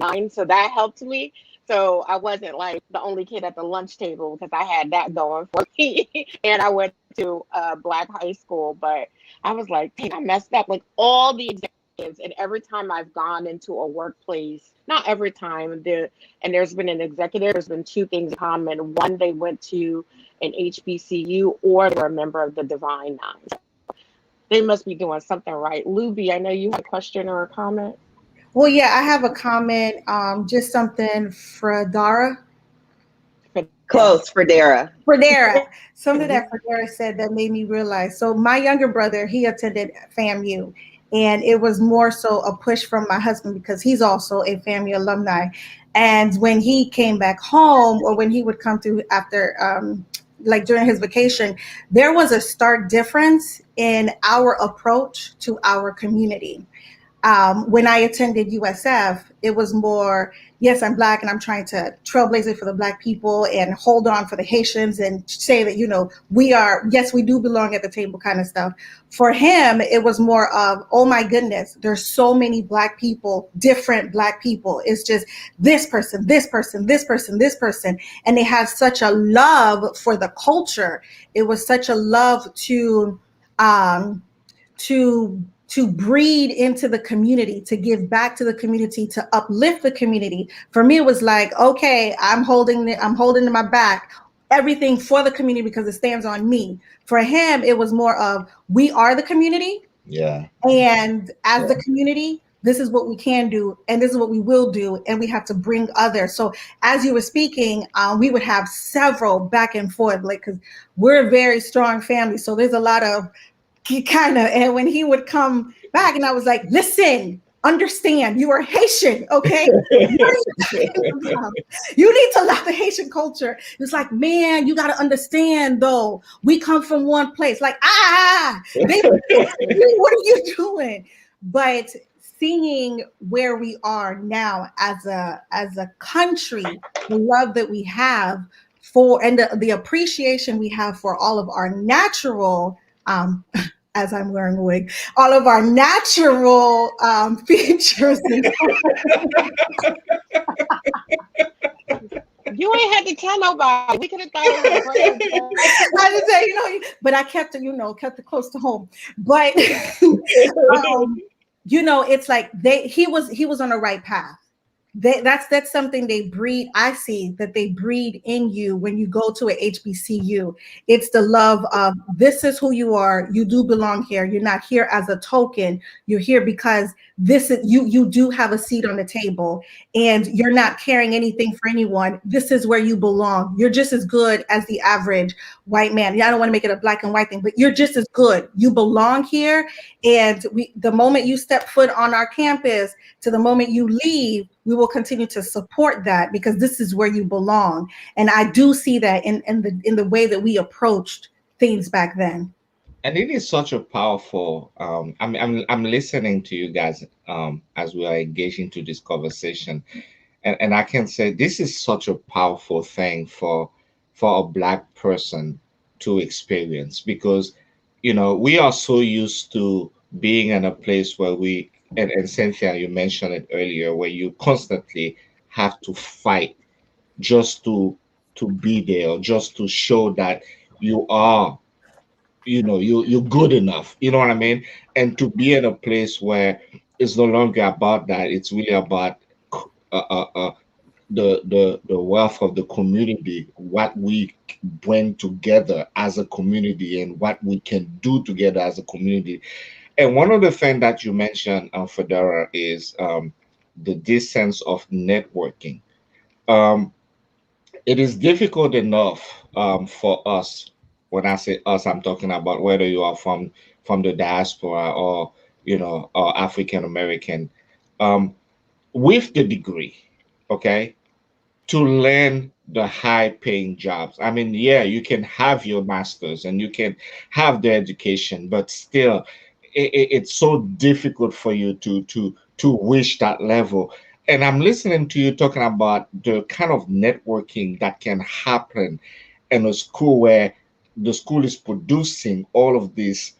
S2: line. So that helped me. So I wasn't like the only kid at the lunch table because I had that going for me. And I went to a Black high school, but I was like, dang, I messed up. Like all the executives, and every time I've gone into a workplace, not every time, there's been an executive, there's been two things in common. One, they went to an HBCU or they're a member of the Divine Nine. So they must be doing something right. Luby, I know you had a question or a comment.
S7: Well, yeah, I have a comment. Just something for Dara.
S5: Close, Fredera.
S7: Something that Fredera said that made me realize. So my younger brother, he attended FAMU, and it was more so a push from my husband because he's also a FAMU alumni. And when he came back home, or when he would come through after, like during his vacation, there was a stark difference in our approach to our community. When I attended USF, it was more, yes, I'm Black and I'm trying to trailblaze it for the Black people and hold on for the Haitians and say that, you know, yes, we do belong at the table kind of stuff. For him, it was more of, oh my goodness, there's so many Black people, different Black people. It's just this person, this person, this person, this person. And they had such a love for the culture. It was such a love to breed into the community, to give back to the community, to uplift the community. For me, it was like, okay, I'm holding in my back everything for the community because it stands on me. For him, it was more of, we are the community.
S5: Yeah.
S7: And as the community, this is what we can do, and this is what we will do, and we have to bring others. So as you were speaking, we would have several back and forth, like, because we're a very strong family. So there's a lot of and when he would come back and I was like, listen, understand, you are Haitian, okay? You need to love the Haitian culture. It's like, man, you got to understand though, we come from one place. Like, what are you doing? But seeing where we are now as a country, the love that we have for, and the appreciation we have for all of our natural as I'm wearing a wig, all of our natural features.
S2: You ain't had to tell nobody. We could have thought it was a brand.
S7: I just say, but I kept it, kept it close to home. But it's like he was on the right path. That's something they breed. I see that they breed in you when you go to a HBCU. It's the love of, this is who you are. You do belong here. You're not here as a token. You're here because this is you do have a seat on the table, and you're not carrying anything for anyone. This is where you belong. You're just as good as the average white man. Yeah, I don't want to make it a black and white thing, but you're just as good. You belong here. And the moment you step foot on our campus to the moment you leave, we will continue to support that, because this is where you belong. And I do see that in the way that we approached things back then.
S3: And it is such a powerful. I'm listening to you guys as we are engaging to this conversation, and I can say this is such a powerful thing for a black person to experience, because we are so used to being in a place where and Cynthia, you mentioned it earlier, where you constantly have to fight just to be there, or just to show that you are, you're good enough, you know what I mean? And to be in a place where it's no longer about that, it's really about uh, uh, uh, the wealth of the community, what we bring together as a community, and what we can do together as a community. And one of the things that you mentioned, Federa, is this sense of networking. Um, it is difficult enough for us. When I say us, I'm talking about whether you are from the diaspora, or or African American, um, with the degree, okay, to learn the high paying jobs. I mean, yeah, you can have your masters and you can have the education, but still it's so difficult for you to reach that level. And I'm listening to you talking about the kind of networking that can happen in a school where the school is producing all of these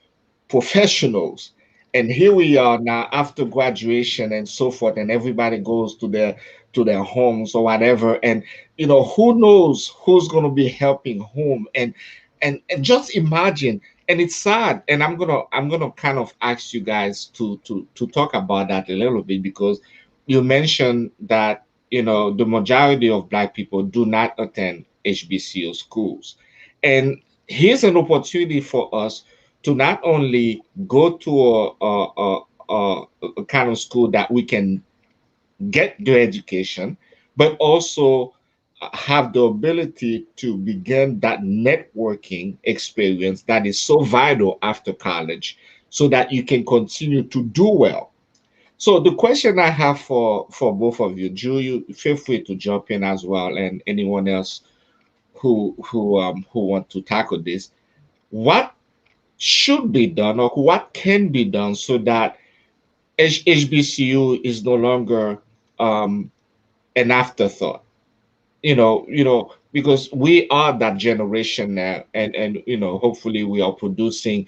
S3: professionals. And here we are now after graduation and so forth, and everybody goes to their homes or whatever. And who knows who's going to be helping whom. And just imagine. And it's sad. And I'm gonna kind of ask you guys to talk about that a little bit, because you mentioned that the majority of black people do not attend HBCU schools. And here's an opportunity for us to not only go to a kind of school that we can get the education, but also have the ability to begin that networking experience that is so vital after college, so that you can continue to do well. So the question I have for both of you, Drew, you feel free to jump in as well, and anyone else who want to tackle this. What should be done, or what can be done, so that HBCU is no longer an afterthought? Because we are that generation now, and hopefully we are producing,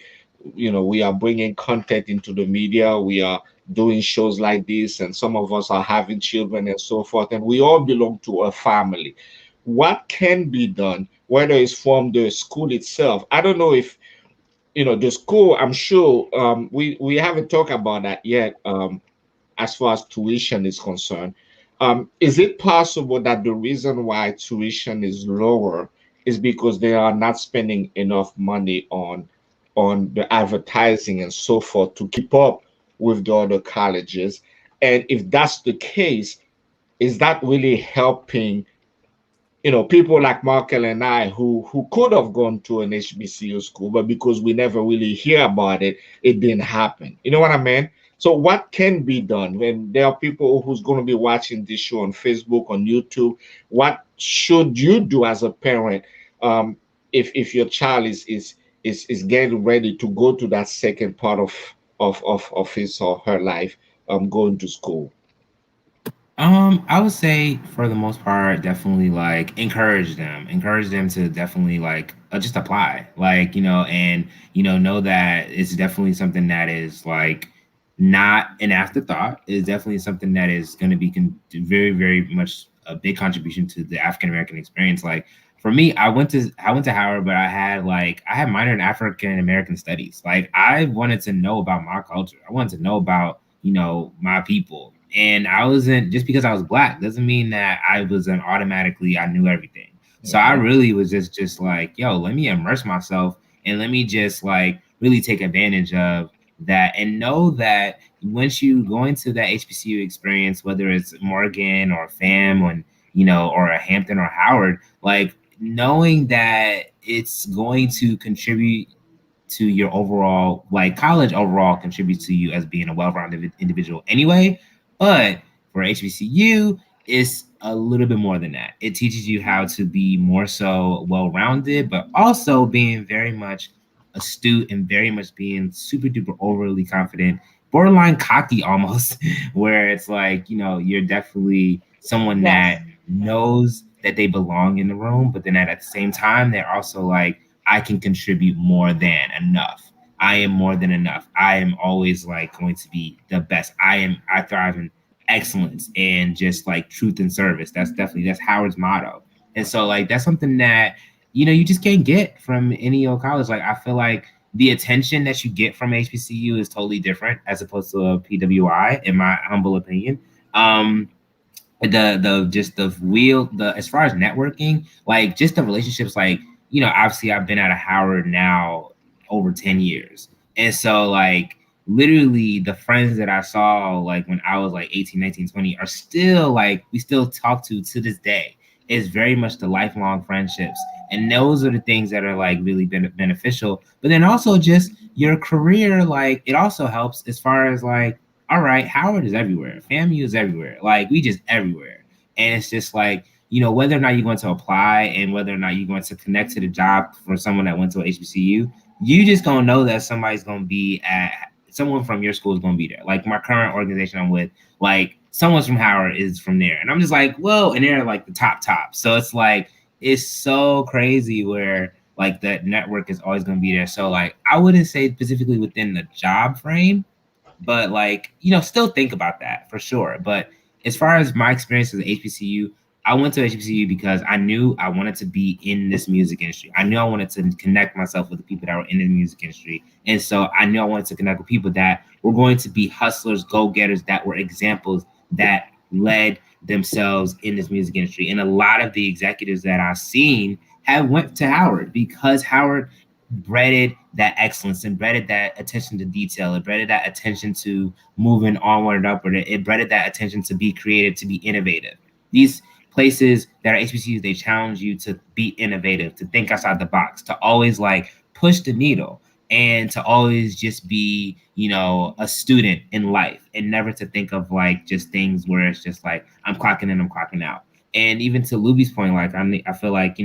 S3: we are bringing content into the media, we are doing shows like this, and some of us are having children and so forth, and we all belong to a family. What can be done, whether it's from the school itself? I don't know if the school, I'm sure we haven't talked about that yet, as far as tuition is concerned. Is it possible that the reason why tuition is lower is because they are not spending enough money on the advertising and so forth to keep up with the other colleges? And if that's the case, is that really helping people like Markel and I, who could have gone to an HBCU school, but because we never really hear about it, it didn't happen. You know what I mean? So what can be done when there are people who's going to be watching this show on Facebook, on YouTube? What should you do as a parent, if your child is getting ready to go to that second part of his or her life, going to school?
S6: I would say for the most part, definitely like encourage them to definitely like just apply, like, and know that it's definitely something that is like not an afterthought. It's definitely something that is going to be very, very much a big contribution to the African American experience. Like for me, I went to Howard, but I had minor in African American studies. Like I wanted to know about my culture. I wanted to know about, my people. And I wasn't, just because I was Black doesn't mean that I wasn't automatically, I knew everything. So I really was just like, yo, let me immerse myself and let me just like really take advantage of that and know that once you go into that HBCU experience, whether it's Morgan or FAM or a Hampton or Howard, like knowing that it's going to contribute to your overall, like college overall contributes to you as being a well-rounded individual anyway. But for HBCU, it's a little bit more than that. It teaches you how to be more so well-rounded, but also being very much astute and very much being super duper overly confident, borderline cocky almost, where it's like, you're definitely someone that knows that they belong in the room, but then at the same time, they're also like, I can contribute more than enough. I am more than enough. I am always like going to be the best. I thrive in excellence and just like truth and service. That's Howard's motto. And so like that's something that you just can't get from any old college. Like I feel like the attention that you get from HBCU is totally different as opposed to a PWI, in my humble opinion. As far as networking, like just the relationships, like obviously I've been at a Howard now over 10 years, and so like literally the friends that I saw like when I was like 18, 19, 20 are still like we still talk to this day. It's very much the lifelong friendships, and those are the things that are like really beneficial. But then also just your career, like it also helps as far as like, all right, Howard is everywhere. FAMU is everywhere. Like we just everywhere. And it's just like, whether or not you're going to apply and whether or not you're going to connect to the job for someone that went to a HBCU, you just gonna know that someone from your school is gonna be there. Like my current organization I'm with, like someone's from Howard is from there. And I'm just like, whoa, and they're like the top. So it's like, it's so crazy where like that network is always gonna be there. So like I wouldn't say specifically within the job frame, but like, still think about that for sure. But as far as my experience as an HBCU, I went to HBCU because I knew I wanted to be in this music industry. I knew I wanted to connect myself with the people that were in the music industry. And so I knew I wanted to connect with people that were going to be hustlers, go-getters, that were examples that led themselves in this music industry. And a lot of the executives that I've seen have went to Howard because Howard breaded that excellence and breaded that attention to detail. It breaded that attention to moving onward and upward. It breaded that attention to be creative, to be innovative. These places that are HBCUs, they challenge you to be innovative, to think outside the box, to always like push the needle, and to always just be, a student in life, and never to think of like just things where it's just like I'm clocking in, I'm clocking out. And even to Luby's point, like I feel like,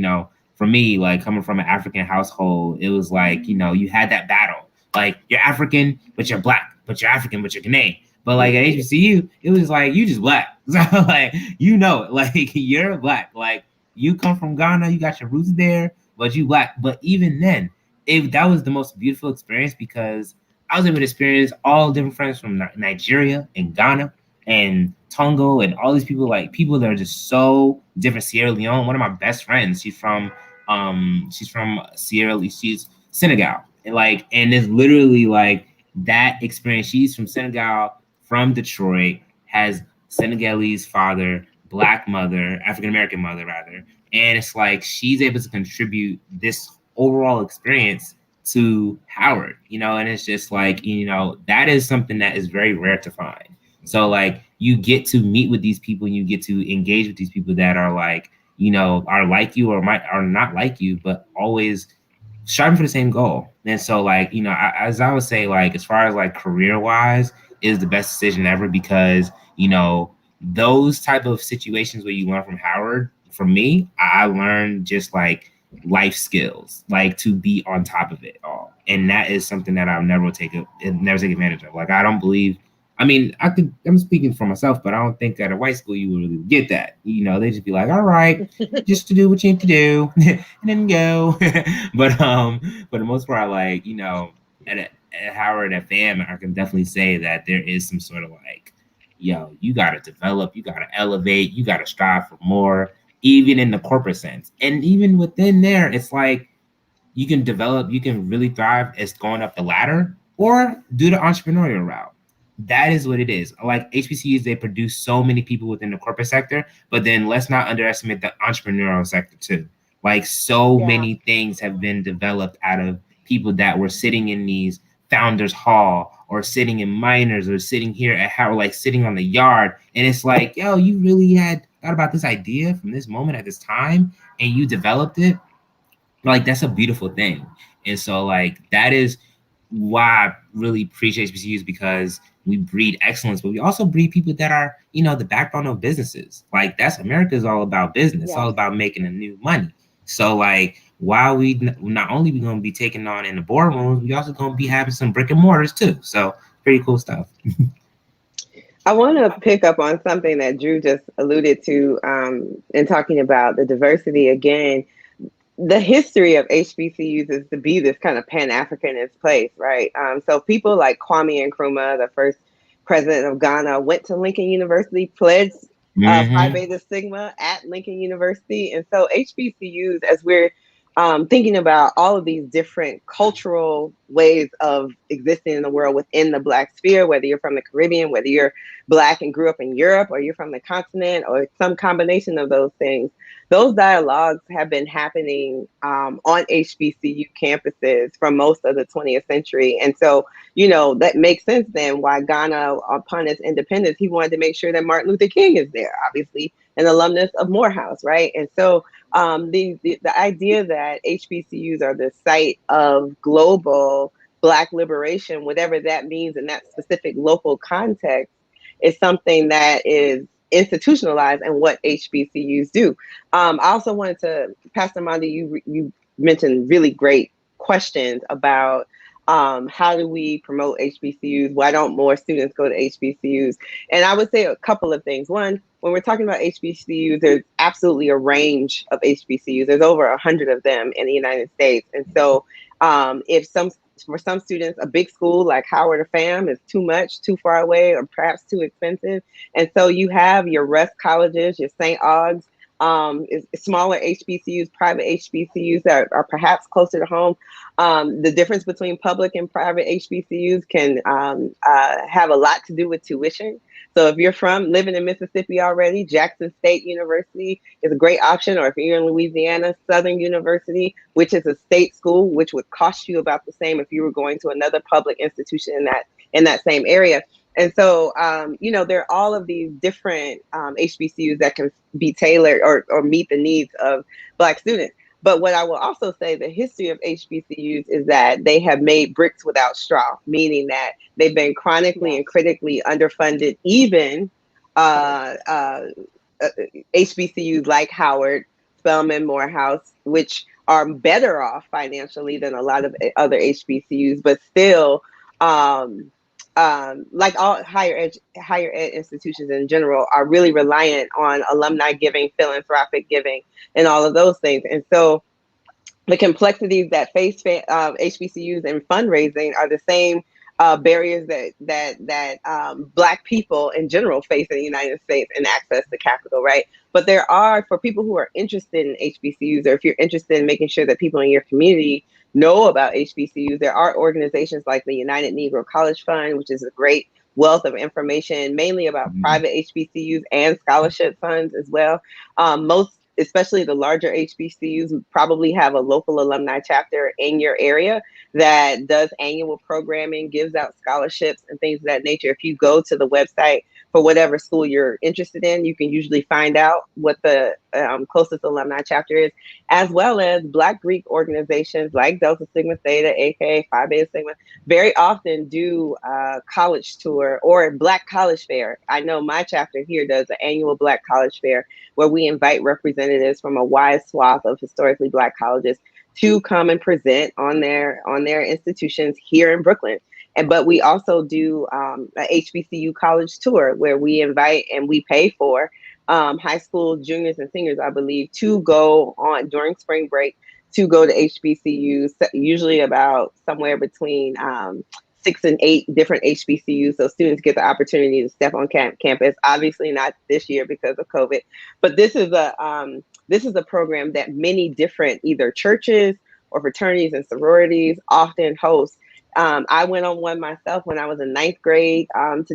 S6: for me, like coming from an African household, it was like, you had that battle. Like you're African, but you're Black, but you're African, but you're Ghanaian. But like at HBCU, it was like, you just Black. So like, like you're Black. Like you come from Ghana, you got your roots there, but you Black. But even then, that was the most beautiful experience because I was able to experience all different friends from Nigeria and Ghana and Tongo and all these people, like people that are just so different. Sierra Leone, one of my best friends, she's from Sierra Leone, she's Senegal. And it's literally like that experience. She's from Senegal, from Detroit, has Senegalese father, Black mother, African American mother rather. And it's like she's able to contribute this overall experience to Howard, and it's just like, that is something that is very rare to find. So like you get to meet with these people and you get to engage with these people that are like, are like you or are not like you, but always striving for the same goal. And so like, as I would say, like, as far as like career wise is the best decision ever because, those type of situations where you learn from Howard, for me, I learned just like life skills, like to be on top of it all. And that is something that I'll never take advantage of. Like, I don't believe, I'm speaking for myself, but I don't think at a white school you would really get that. They just be like, all right, just to do what you need to do and then go. But for the most part, like, at Howard at FAM, I can definitely say that there is some sort of like yo, you got to develop, you got to elevate, you got to strive for more, even in the corporate sense. And even within there, it's like you can develop, you can really thrive as going up the ladder or do the entrepreneurial route. That is what it is. Like HBCUs, they produce so many people within the corporate sector, but then let's not underestimate the entrepreneurial sector too. Like so many things have been developed out of people that were sitting in these founders hall or sitting in minors or sitting here at how like sitting on the yard. And it's like, yo, you really had thought about this idea from this moment at this time and you developed it. Like that's a beautiful thing. And so like that is why I really appreciate HBCUs, because we breed excellence, but we also breed people that are, you know, the backbone of businesses. Like that's America is all about business, all about making a new money. So like while we not only we gonna be taking on in the boardrooms, we also gonna be having some brick and mortars too. So pretty cool stuff.
S5: I want to pick up on something that Drew just alluded to in talking about the diversity again. The history of HBCUs is to be this kind of Pan-Africanist place, right? So people like Kwame Nkrumah, the first president of Ghana, went to Lincoln University, pledged Phi Beta Sigma at Lincoln University. And so HBCUs, as we're thinking about all of these different cultural ways of existing in the world within the Black sphere, whether you're from the Caribbean, whether you're Black and grew up in Europe, or you're from the continent, or some combination of those things, those dialogues have been happening on HBCU campuses for most of the 20th century. And so, you know, that makes sense then why Ghana, upon its independence, he wanted to make sure that Martin Luther King is there, obviously an alumnus of Morehouse, right? And so the idea that HBCUs are the site of global Black liberation, whatever that means in that specific local context, is something that is institutionalized and what HBCUs do. I also wanted to, Pastor Mondi, you mentioned really great questions about how do we promote HBCUs? Why don't more students go to HBCUs? And I would say a couple of things. One, when we're talking about HBCUs, there's absolutely a range of HBCUs. There's over 100 of them in the United States. And so for some students, a big school like Howard or FAM is too much, too far away, or perhaps too expensive. And so you have your Rest colleges, your St. Aug's, smaller HBCUs, private HBCUs that are perhaps closer to home. The difference between public and private HBCUs can have a lot to do with tuition. So if you're living in Mississippi already, Jackson State University is a great option. Or if you're in Louisiana, Southern University, which is a state school, which would cost you about the same if you were going to another public institution in that same area. And so, you know, there are all of these different HBCUs that can be tailored or meet the needs of Black students. But what I will also say, the history of HBCUs is that they have made bricks without straw, meaning that they've been chronically and critically underfunded, even HBCUs like Howard, Spelman, Morehouse, which are better off financially than a lot of other HBCUs, but still, like all higher ed institutions in general, are really reliant on alumni giving, philanthropic giving, and all of those things. And so the complexities that face HBCUs and fundraising are the same barriers that Black people in general face in the United States in access to capital, right? But there are, for people who are interested in HBCUs, or if you're interested in making sure that people in your community know about HBCUs, there are organizations like the United Negro College Fund, which is a great wealth of information, mainly about private HBCUs and scholarship funds as well. Especially the larger HBCUs, probably have a local alumni chapter in your area that does annual programming, gives out scholarships and things of that nature. If you go to the website for whatever school you're interested in, you can usually find out what the closest alumni chapter is, as well as Black Greek organizations like Delta Sigma Theta, aka Phi Beta Sigma, very often do a college tour or Black College Fair. I know my chapter here does an annual Black College Fair where we invite representatives from a wide swath of historically Black colleges to come and present on their institutions here in Brooklyn. But we also do a HBCU college tour where we invite and we pay for high school juniors and seniors, I believe, to go on during spring break, to go to HBCUs, usually about somewhere between 6 6 and 8 different HBCUs, so students get the opportunity to step on campus. Obviously not this year because of COVID, but this is a program that many different either churches or fraternities and sororities often host. I went on one myself when I was in 9th grade on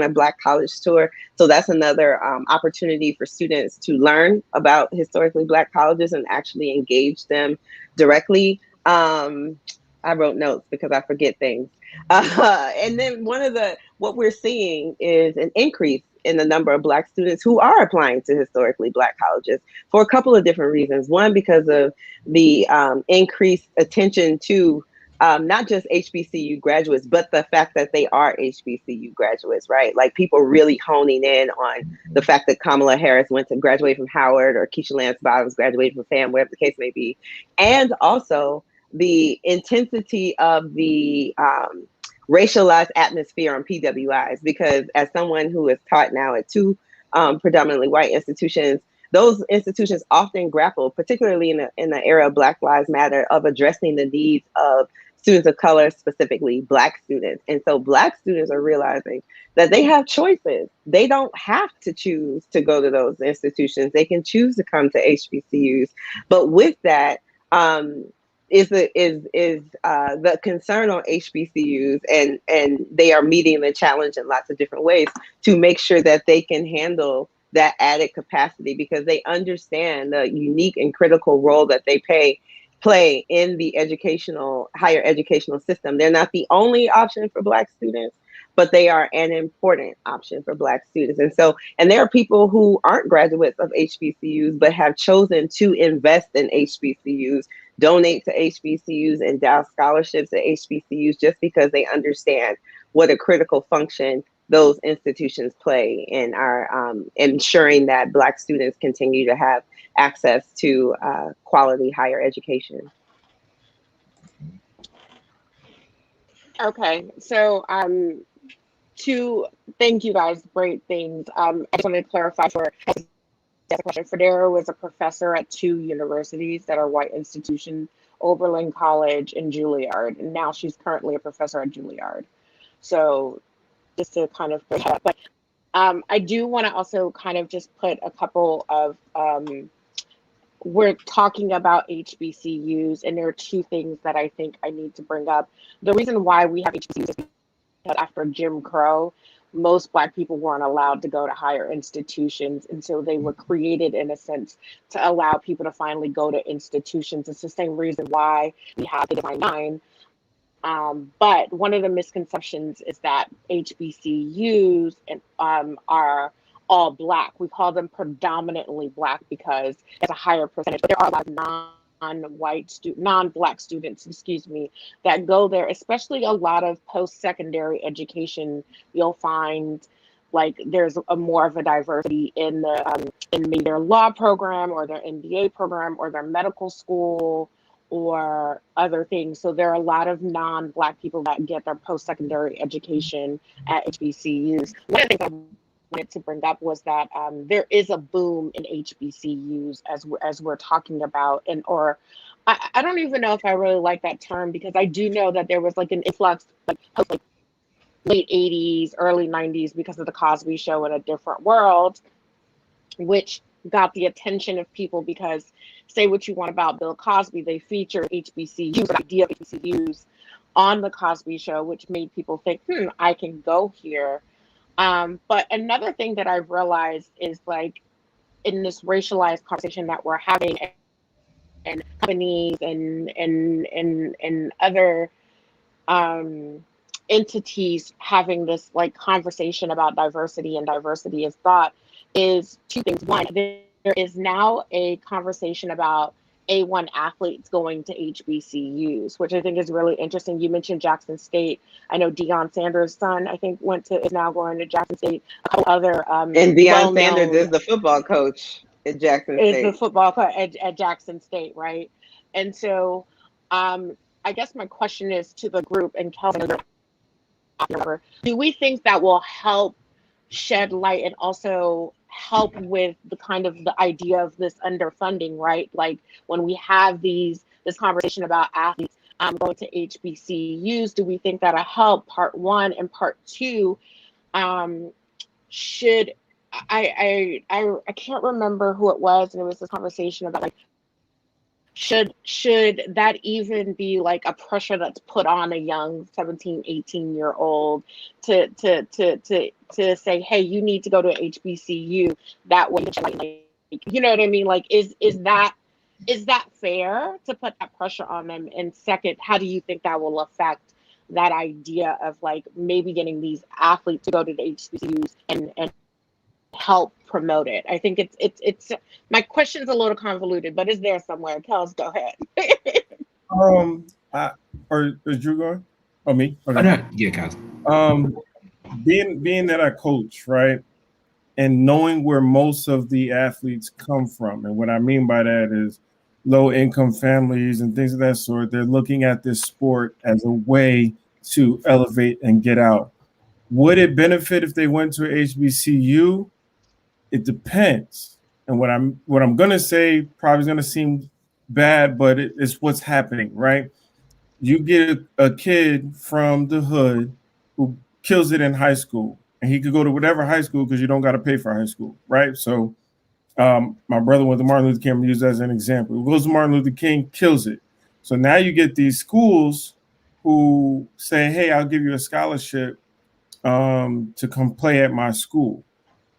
S5: a Black college tour. So that's another opportunity for students to learn about historically Black colleges and actually engage them directly. I wrote notes because I forget things. And then what we're seeing is an increase in the number of Black students who are applying to historically Black colleges for a couple of different reasons. One, because of the increased attention to not just HBCU graduates, but the fact that they are HBCU graduates, right? Like people really honing in on the fact that Kamala Harris went to graduate from Howard, or Keisha Lance Bottoms graduated from FAM, whatever the case may be. And also the intensity of the racialized atmosphere on PWIs, because as someone who is taught now at 2 predominantly white institutions, those institutions often grapple, particularly in the era of Black Lives Matter, of addressing the needs of students of color, specifically Black students. And so Black students are realizing that they have choices. They don't have to choose to go to those institutions. They can choose to come to HBCUs. But with that is the concern on HBCUs, and they are meeting the challenge in lots of different ways to make sure that they can handle that added capacity, because they understand the unique and critical role that they play in the higher educational system. They're not the only option for Black students, but they are an important option for Black students. And there are people who aren't graduates of HBCUs, but have chosen to invest in HBCUs, donate to HBCUs, endow scholarships at HBCUs, just because they understand what a critical function those institutions play in our ensuring that Black students continue to have access to quality higher education.
S2: Okay, so thank you guys, great things. I just want to clarify for the question. Federa was a professor at 2 universities that are white institutions, Oberlin College and Juilliard, and now she's currently a professor at Juilliard. So just to kind of bring that up. But I do want to also kind of just put a couple of, we're talking about HBCUs, and there are 2 things that I think I need to bring up. The reason why we have HBCUs is because after Jim Crow, most Black people weren't allowed to go to higher institutions. And so they were created in a sense to allow people to finally go to institutions. It's the same reason why we have the Divine Nine. But one of the misconceptions is that HBCUs are all Black. We call them predominantly Black because it's a higher percentage, but there are a lot of non-Black students, that go there, especially a lot of post-secondary education. You'll find like there's more of a diversity in maybe their law program or their MBA program or their medical school or other things. So there are a lot of non-Black people that get their post-secondary education at HBCUs. One of the things I wanted to bring up was that there is a boom in HBCUs as we're talking about, I don't even know if I really like that term, because I do know that there was like an influx like late 80s, early 90s because of the Cosby Show and A Different World, which got the attention of people because, say what you want about Bill Cosby, they featured HBCUs, the idea of HBCUs on the Cosby Show, which made people think, I can go here. But another thing that I've realized is, like, in this racialized conversation that we're having, and companies and other entities having this like conversation about diversity and diversity as thought, is 2 things. One, there is now a conversation about A1 athletes going to HBCUs, which I think is really interesting. You mentioned Jackson State. I know Deion Sanders' son, I think, is now going to Jackson State. A couple other
S5: and Deion Sanders is the football coach at Jackson State.
S2: Is the football coach at Jackson State, right? And so, I guess my question is to the group, and Kelvin, do we think that will help shed light and also help with the kind of the idea of this underfunding, right? Like when we have this conversation about athletes, going to HBCUs? Do we think that'll help? Part one. And part two, should I can't remember who it was, and it was this conversation about like should that even be like a pressure that's put on a young 17, 18-year-old to say, hey, you need to go to a HBCU, that way, like, you know what I mean? Like, is that fair to put that pressure on them? And second, how do you think that will affect that idea of like maybe getting these athletes to go to the HBCUs and help promote it? I think it's my question's a little convoluted, but it's there somewhere. Kels, go ahead.
S1: Or is Drew going? Oh, me? Okay.
S6: Oh, no. Yeah, Kels.
S1: Being that I coach, right, and knowing where most of the athletes come from, and what I mean by that is low income families and things of that sort. They're looking at this sport as a way to elevate and get out. Would it benefit if they went to a HBCU? It depends. And what I'm gonna say probably is gonna seem bad, but it's what's happening, right? You get a kid from the hood who kills it in high school, and he could go to whatever high school because you don't got to pay for high school, right? So my brother went to Martin Luther King. I'm gonna use that as an example. He goes to Martin Luther King, kills it. So now you get these schools who say, hey, I'll give you a scholarship to come play at my school.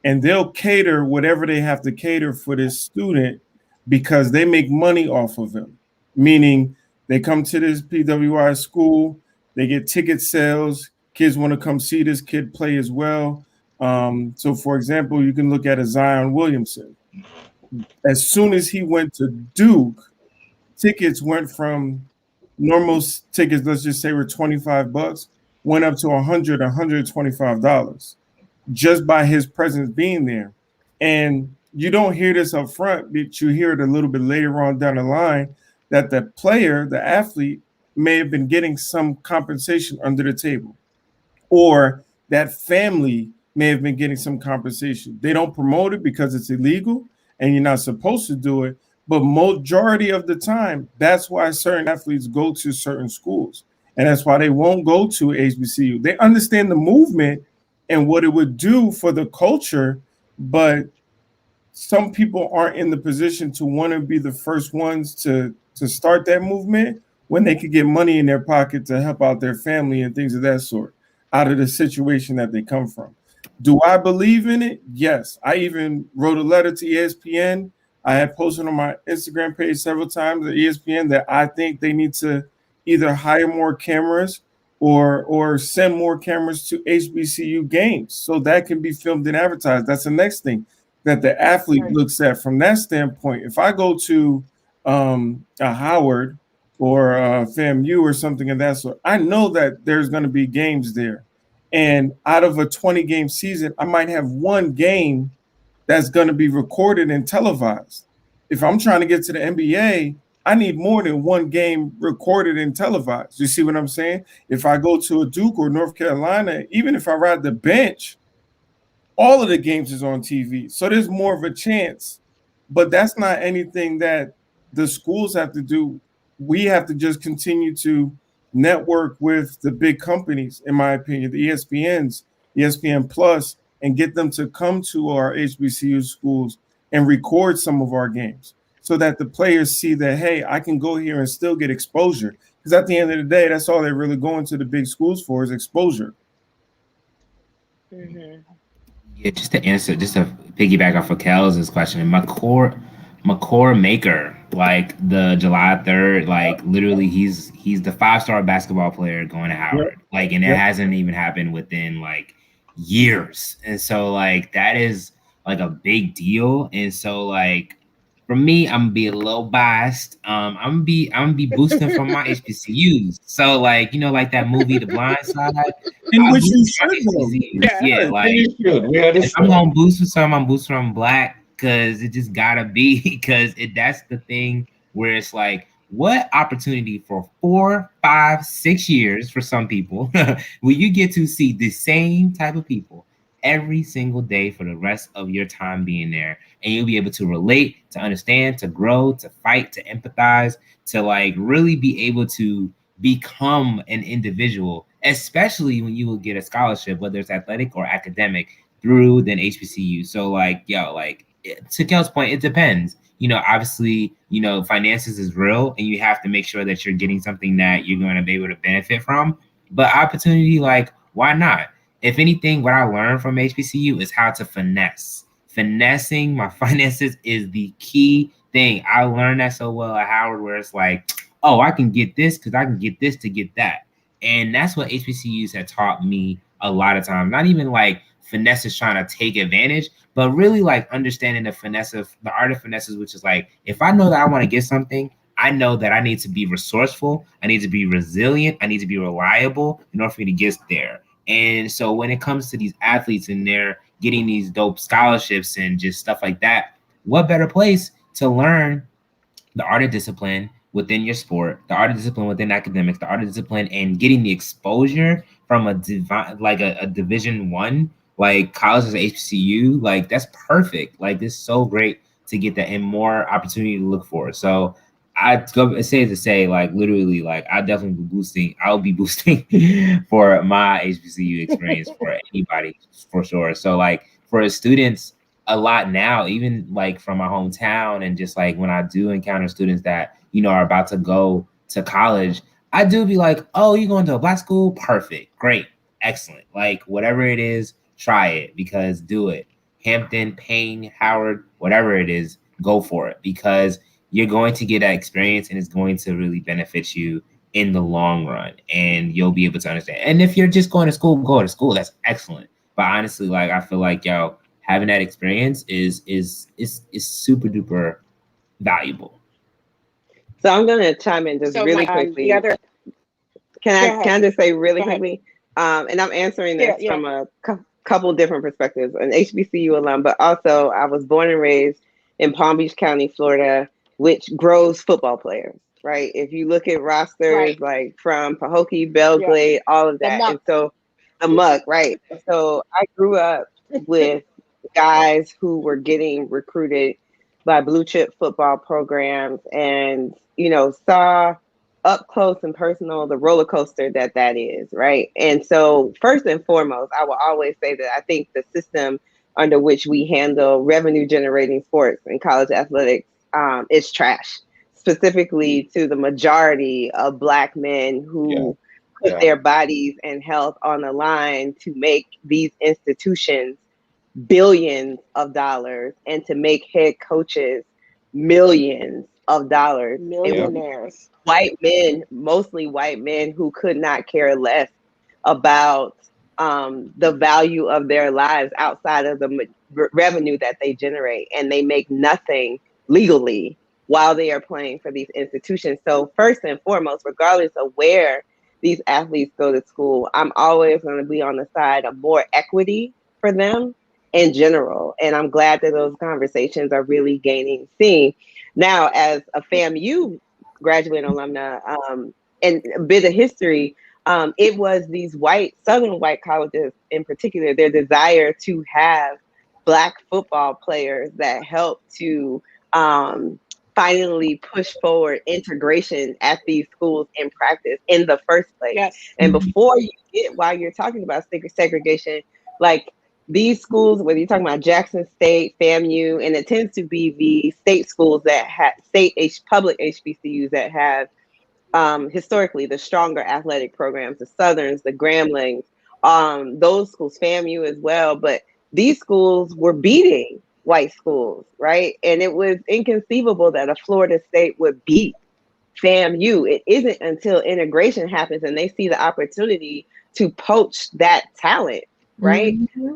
S1: And they'll cater whatever they have to cater for this student because they make money off of him. Meaning they come to this PWI school, they get ticket sales, kids want to come see this kid play as well. So for example, you can look at a Zion Williamson. As soon as he went to Duke, tickets went from normal tickets, let's just say were $25, went up to $100, $125 just by his presence being there. And you don't hear this up front, but you hear it a little bit later on down the line that the player, the athlete, may have been getting some compensation under the table, or that family may have been getting some compensation. They don't promote it because it's illegal and you're not supposed to do it. But majority of the time, that's why certain athletes go to certain schools. And that's why they won't go to HBCU. They understand the movement and what it would do for the culture, but some people aren't in the position to want to be the first ones to start that movement when they could get money in their pocket to help out their family and things of that sort out of the situation that they come from. Do I believe in it? Yes. I even wrote a letter to ESPN. I had posted on my Instagram page several times at ESPN that I think they need to either hire more cameras or send more cameras to HBCU games so that can be filmed and advertised. That's the next thing that the athlete looks at from that standpoint. If I go to a Howard or a FAMU or something of that sort, I know that there's going to be games there. And out of a 20-game season, I might have one game that's going to be recorded and televised. If I'm trying to get to the NBA, I need more than one game recorded and televised. You see what I'm saying? If I go to a Duke or North Carolina, even if I ride the bench, all of the games is on TV. So there's more of a chance. But that's not anything that the schools have to do. We have to just continue to network with the big companies, in my opinion, the ESPNs, ESPN Plus, and get them to come to our HBCU schools and record some of our games so that the players see that, hey, I can go here and still get exposure. Because at the end of the day, that's all they're really going to the big schools for is exposure.
S2: Mm-hmm.
S6: Yeah, just to piggyback off of Kels's question, my core maker, like the July 3rd, like literally he's the 5-star basketball player going to Howard. Yep. Like, and it hasn't even happened within like years. And so like that is like a big deal. And so like for me, I'm gonna be a little biased. I'm gonna be boosting from my HBCUs. So like, you know, like that movie The Blind Side.
S1: In which you should
S6: yeah, like if I'm gonna boost for some, I'm boosting from Black because it just gotta be because that's the thing where it's like, what opportunity for 4, 5, 6 years for some people will you get to see the same type of people every single day for the rest of your time being there, and you'll be able to relate, to understand, to grow, to fight, to empathize, to like really be able to become an individual, especially when you will get a scholarship, whether it's athletic or academic, through then HBCU. So like, yo, like to Kel's point, it depends. You know, obviously, you know, finances is real, and you have to make sure that you're getting something that you're going to be able to benefit from. But opportunity, like, why not? If anything, what I learned from HBCU is how to finesse. Finessing my finances is the key thing. I learned that so well at Howard, where it's like, oh, I can get this because I can get this to get that. And that's what HBCUs had taught me a lot of times. Not even like finesse is trying to take advantage, but really like understanding the finesse of the art of finesses, which is like, if I know that I want to get something, I know that I need to be resourceful, I need to be resilient, I need to be reliable in order for me to get there. And so when it comes to these athletes and they're getting these dope scholarships and just stuff like that, what better place to learn the art of discipline within your sport, the art of discipline within academics, the art of discipline, and getting the exposure from a Division One like college as a HBCU, like that's perfect. Like it's so great to get that and more opportunity to look for. So I go say to say, like literally, like I definitely be boosting. I'll be boosting for my HBCU experience for anybody for sure. So like for students, a lot now, even like from my hometown, and just like when I do encounter students that you know are about to go to college, I do be like, "Oh, you going to a Black school? Perfect, great, excellent. Like whatever it is, try it because do it. Hampton, Payne, Howard, whatever it is, go for it because you're going to get that experience and it's going to really benefit you in the long run and you'll be able to understand. And if you're just going to school, go to school. That's excellent. But honestly, like I feel like having that experience is super duper valuable.
S5: So I'm gonna chime in just really quickly. Can I just say really quickly? And I'm answering this from a couple different perspectives, an HBCU alum, but also I was born and raised in Palm Beach County, Florida, which grows football players, right? If you look at rosters like from Pahokee, Belgrade, all of that. And so the muck, right? So I grew up with guys who were getting recruited by blue chip football programs and, you know, saw up close and personal the roller coaster that is, right? And so first and foremost, I will always say that I think the system under which we handle revenue generating sports and college athletics is trash, specifically to the majority of Black men who put their bodies and health on the line to make these institutions billions of dollars and to make head coaches millions of dollars.
S2: Millionaires.
S5: White men, mostly white men who could not care less about the value of their lives outside of the revenue that they generate, and they make nothing legally while they are playing for these institutions. So first and foremost, regardless of where these athletes go to school, I'm always going to be on the side of more equity for them in general. And I'm glad that those conversations are really gaining steam. Now, as a FAMU graduate alumna, and a bit of history, it was these Southern white colleges in particular, their desire to have Black football players that helped to finally push forward integration at these schools in practice in the first place. Yes. And before you get, while you're talking about segregation, like these schools, whether you're talking about Jackson State, FAMU, and it tends to be the state schools that have public HBCUs that have historically the stronger athletic programs, the Southerns, the Grambling, those schools, FAMU as well. But these schools were beating white schools, right? And it was inconceivable that a Florida State would beat FAMU. It isn't until integration happens and they see the opportunity to poach that talent, right? Mm-hmm.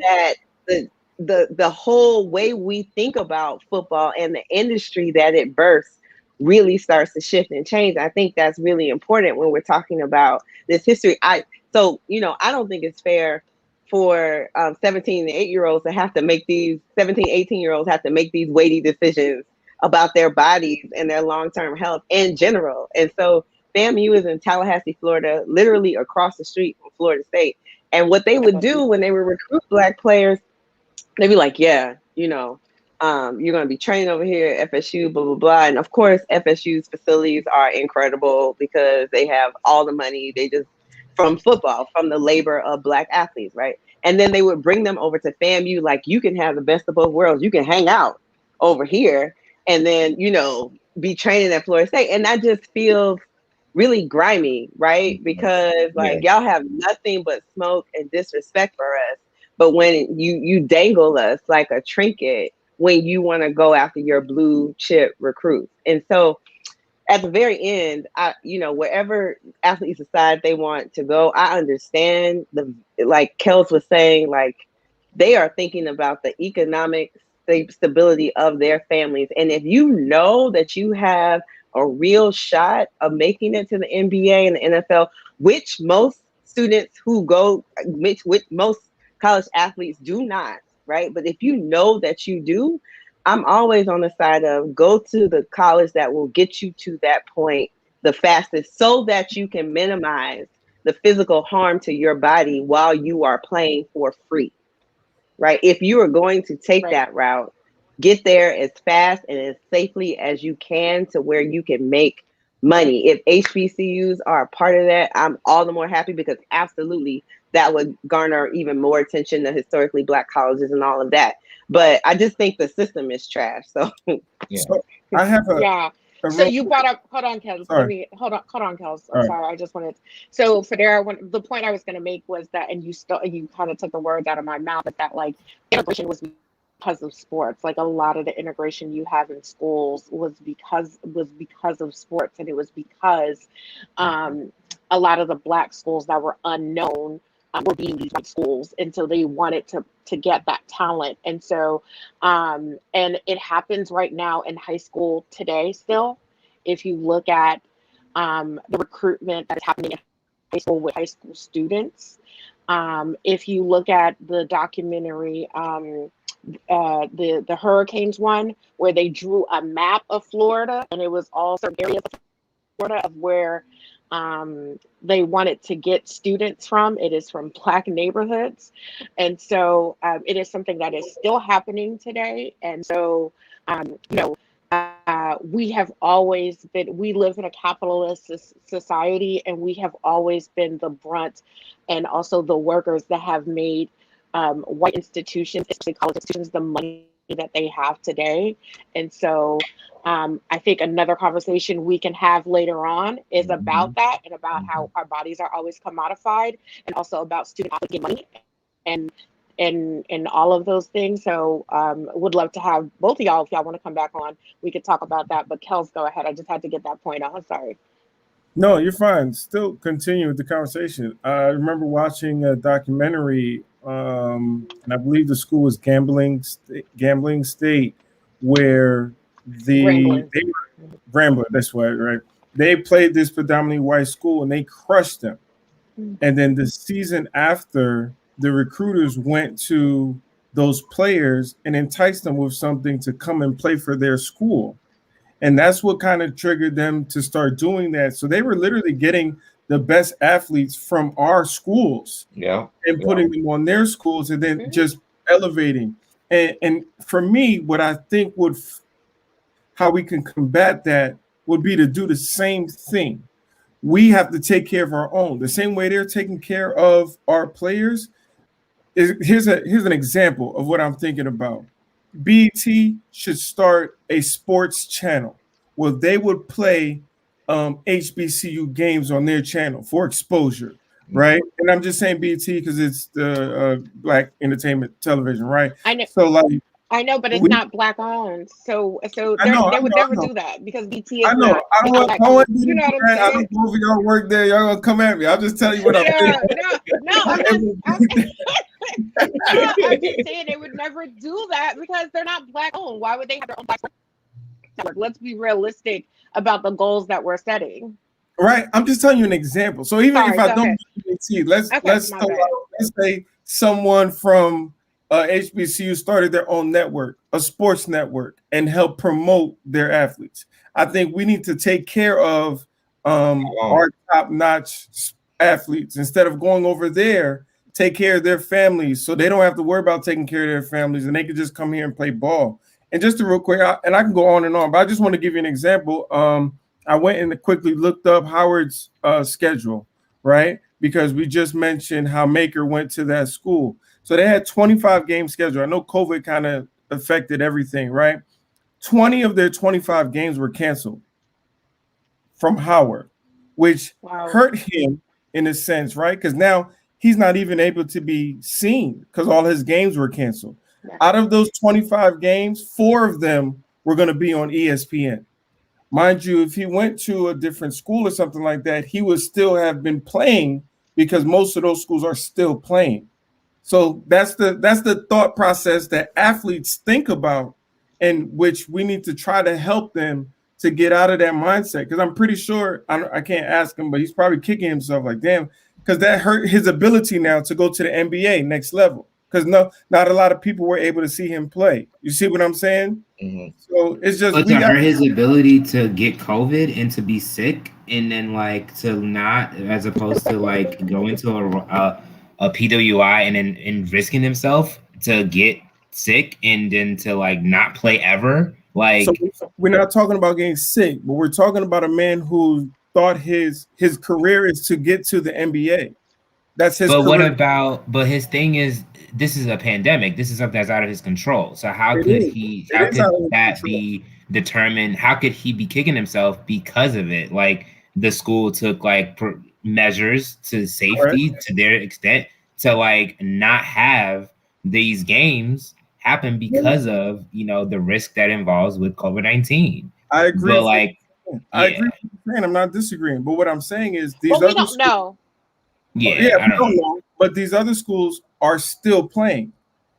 S5: That the whole way we think about football and the industry that it births really starts to shift and change. I think that's really important when we're talking about this history. So I don't think it's fair for 17 and 8-year-olds to have to make these 17, 18-year-olds have to make these weighty decisions about their bodies and their long-term health in general. And so FAMU is in Tallahassee, Florida, literally across the street from Florida State. And what they would do when they would recruit Black players, they'd be like, You're going to be training over here at FSU, blah, blah, blah. And of course, FSU's facilities are incredible because they have all the money. They just, from football, from the labor of Black athletes, right? And then they would bring them over to FAMU, like, you can have the best of both worlds. You can hang out over here and then, you know, be training at Florida State. And that just feels really grimy, right? Because like y'all have nothing but smoke and disrespect for us. But when you dangle us like a trinket when you want to go after your blue chip recruits. And so at the very end, wherever athletes decide they want to go, I understand like Kels was saying, like they are thinking about the economic stability of their families. And if you know that you have a real shot of making it to the NBA and the NFL, which most students who go, which most college athletes do not, right? But if you know that you do, I'm always on the side of go to the college that will get you to that point the fastest so that you can minimize the physical harm to your body while you are playing for free, right? If you are going to take that route, get there as fast and as safely as you can to where you can make money. If HBCUs are a part of that, I'm all the more happy because absolutely that would garner even more attention to historically Black colleges and all of that. But I just think the system is trash. So,
S1: so I have a
S2: so you brought up, hold on, Kels. Hold on, Kels. I'm sorry. I just wanted. So Federa, the point I was going to make was that, and you kind of took the words out of my mouth, but that like integration was because of sports. Like a lot of the integration you have in schools was because of sports, and it was because a lot of the Black schools that were unknown were being these white schools, and so they wanted to get that talent. And so and it happens right now in high school today still. If you look at the recruitment that is happening in high school with high school students, if you look at the documentary the Hurricanes one, where they drew a map of Florida and it was all certain areas of Florida of where they wanted to get students from. It is from Black neighborhoods. And so it is something that is still happening today. And so, we have always been, we live in a capitalist society, and we have always been the brunt and also the workers that have made white institutions, especially college institutions, the money that they have today. And so I think another conversation we can have later on is about that, and about how our bodies are always commodified, and also about student athletes getting money and all of those things. So would love to have both of y'all, if y'all want to come back on, we could talk about that. But Kels, go ahead. I just had to get that point out. I'm sorry.
S1: No, you're fine. Still continue with the conversation. I remember watching a documentary, and I believe the school was Gambling State, where Grambling, that's right. They played this predominantly white school and they crushed them. And then the season after, the recruiters went to those players and enticed them with something to come and play for their school. And that's what kind of triggered them to start doing that. So they were literally getting the best athletes from our schools and putting them on their schools, and then just elevating. And for me, what I think how we can combat that would be to do the same thing. We have to take care of our own. The same way they're taking care of our players. Here's an example of what I'm thinking about. BET should start a sports channel where they would play HBCU games on their channel for exposure, right? And I'm just saying BET because it's the Black Entertainment Television, right?
S2: I know.
S1: So
S2: I know, but it's not Black owned, so they would never do that because BT is
S1: I know.
S2: not.
S1: I don't want to do that. I
S2: saying?
S1: don't know if y'all work there. Y'all gonna come at me. I'll just tell you what I'm thinking.
S2: No, I'm just saying they would never do that because they're not Black owned. Why would they have their own Black network? Let's be realistic about the goals that we're setting.
S1: Right. I'm just telling you an example. So even if I don't do BT, let's say someone from HBCU started their own network, a sports network, and help promote their athletes. I think we need to take care of our top-notch athletes instead of going over there. Take care of their families so they don't have to worry about taking care of their families, and they can just come here and play ball. And just to real quick, and I can go on and on, but I just want to give you an example. I went and quickly looked up Howard's schedule, right? Because we just mentioned how Maker went to that school. So they had 25 game schedule. I know COVID kind of affected everything, right? 20 of their 25 games were canceled from Howard, which hurt him in a sense, right? Because now he's not even able to be seen because all his games were canceled. Out of those 25 games, 4 of them were going to be on ESPN. Mind you, if he went to a different school or something like that, he would still have been playing because most of those schools are still playing. So that's the thought process that athletes think about, and which we need to try to help them to get out of that mindset. Because I'm pretty sure, I can't ask him, but he's probably kicking himself like, damn, because that hurt his ability now to go to the NBA next level. Because not a lot of people were able to see him play. You see what I'm saying?
S3: Mm-hmm.
S1: So it's just
S6: but to hurt his ability to get COVID and to be sick, and then like to not, as opposed to like going to a PWI and then and risking himself to get sick and then to like not play ever. Like,
S1: so we're not talking about getting sick, but we're talking about a man who thought his career is to get to the NBA. That's his
S6: but
S1: career.
S6: what about, but his thing is, this is a pandemic. This is something that's out of his control. So how could that be determined? How could he be kicking himself because of it? Like, the school took like measures to safety to their extent to like not have these games happen because of, you know, the risk that involves with COVID-19.
S1: I agree.
S6: But like,
S1: I agree with you saying, I'm not disagreeing. But what I'm saying is these
S2: we don't know.
S1: Yeah, I don't know. But these other schools are still playing,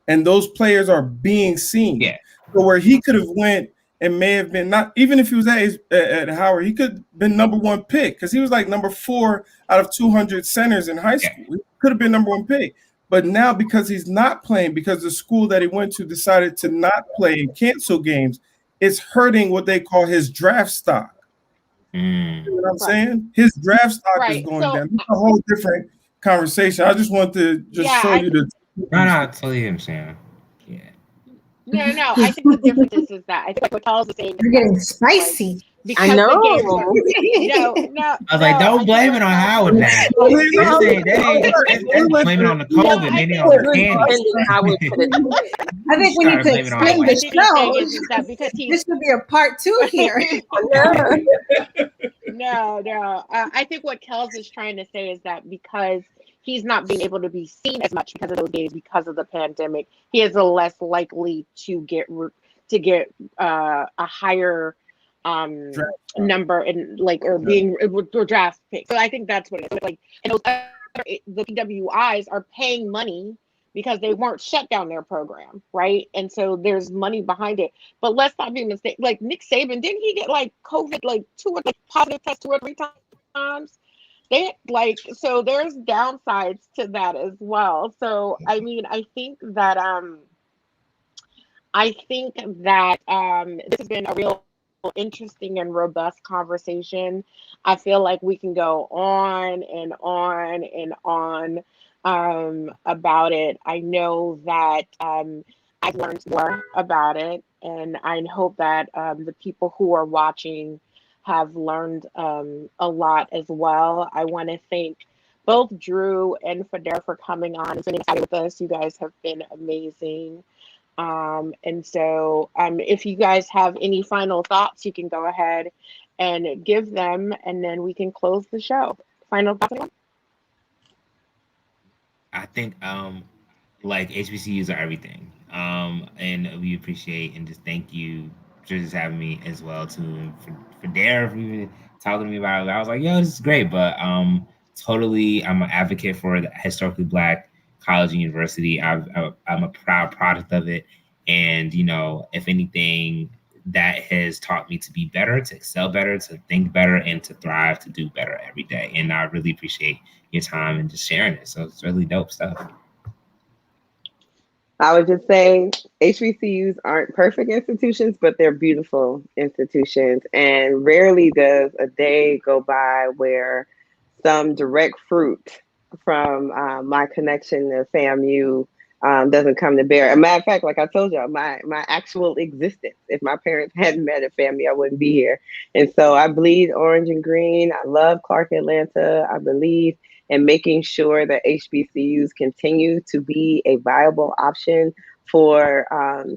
S1: and those players are being seen.
S6: Yeah.
S1: So where he could have went and may have been, not even if he was at Howard, he could have been number 1 pick because he was like number 4 out of 200 centers in high school. He could have been number 1 pick. But now because he's not playing, because the school that he went to decided to not play and cancel games, it's hurting what they call his draft stock. You know what I'm saying? His draft stock is going down. It's a whole different conversation. I just want to show you the.
S6: No, I totally understand. Yeah.
S2: No. I think the difference is that I think what Charles is saying.
S7: You're getting spicy.
S4: I know.
S2: No.
S6: I was like, don't blame it on Howard now. That's blame it on the COVID. Maybe on the candy.
S7: I think we need to explain the show.
S2: Because
S7: this should be a part 2 here.
S2: No. I think what Kels is trying to say is that because he's not being able to be seen as much because of those days, because of the pandemic, he is less likely to get a higher number in like or being or draft pick. So I think that's what it is. Like, and the PWIs are paying money because they weren't shut down their program, right? And so there's money behind it. But let's not be mistaken. Like Nick Saban, didn't he get like COVID like 2 or like positive tests 2 or 3 times? They like, so there's downsides to that as well. So I mean, I think that this has been a real interesting and robust conversation. I feel like we can go on and on and on about it. I know that I've learned more about it, and I hope that the people who are watching have learned a lot as well. I want to thank both Drew and Federa for coming on and spending time with us. You guys have been amazing. And so if you guys have any final thoughts, you can go ahead and give them, and then we can close the show. Final thoughts?
S6: I think like HBCUs are everything. And we appreciate and just thank you for just having me as well too. For Dare for even talking to me about it. I was like, yo, this is great. But totally I'm an advocate for the historically Black college and university. I'm a proud product of it. And, you know, if anything, that has taught me to be better, to excel better, to think better, and to thrive, to do better every day. And I really appreciate your time and just sharing it. So it's really dope stuff.
S5: I would just say HBCUs aren't perfect institutions, but they're beautiful institutions. And rarely does a day go by where some direct fruit from my connection to FAMU doesn't come to bear. As a matter of fact, like I told y'all, my actual existence, if my parents hadn't met a family, I wouldn't be here. And so I bleed orange and green. I love Clark Atlanta. I believe in making sure that HBCUs continue to be a viable option for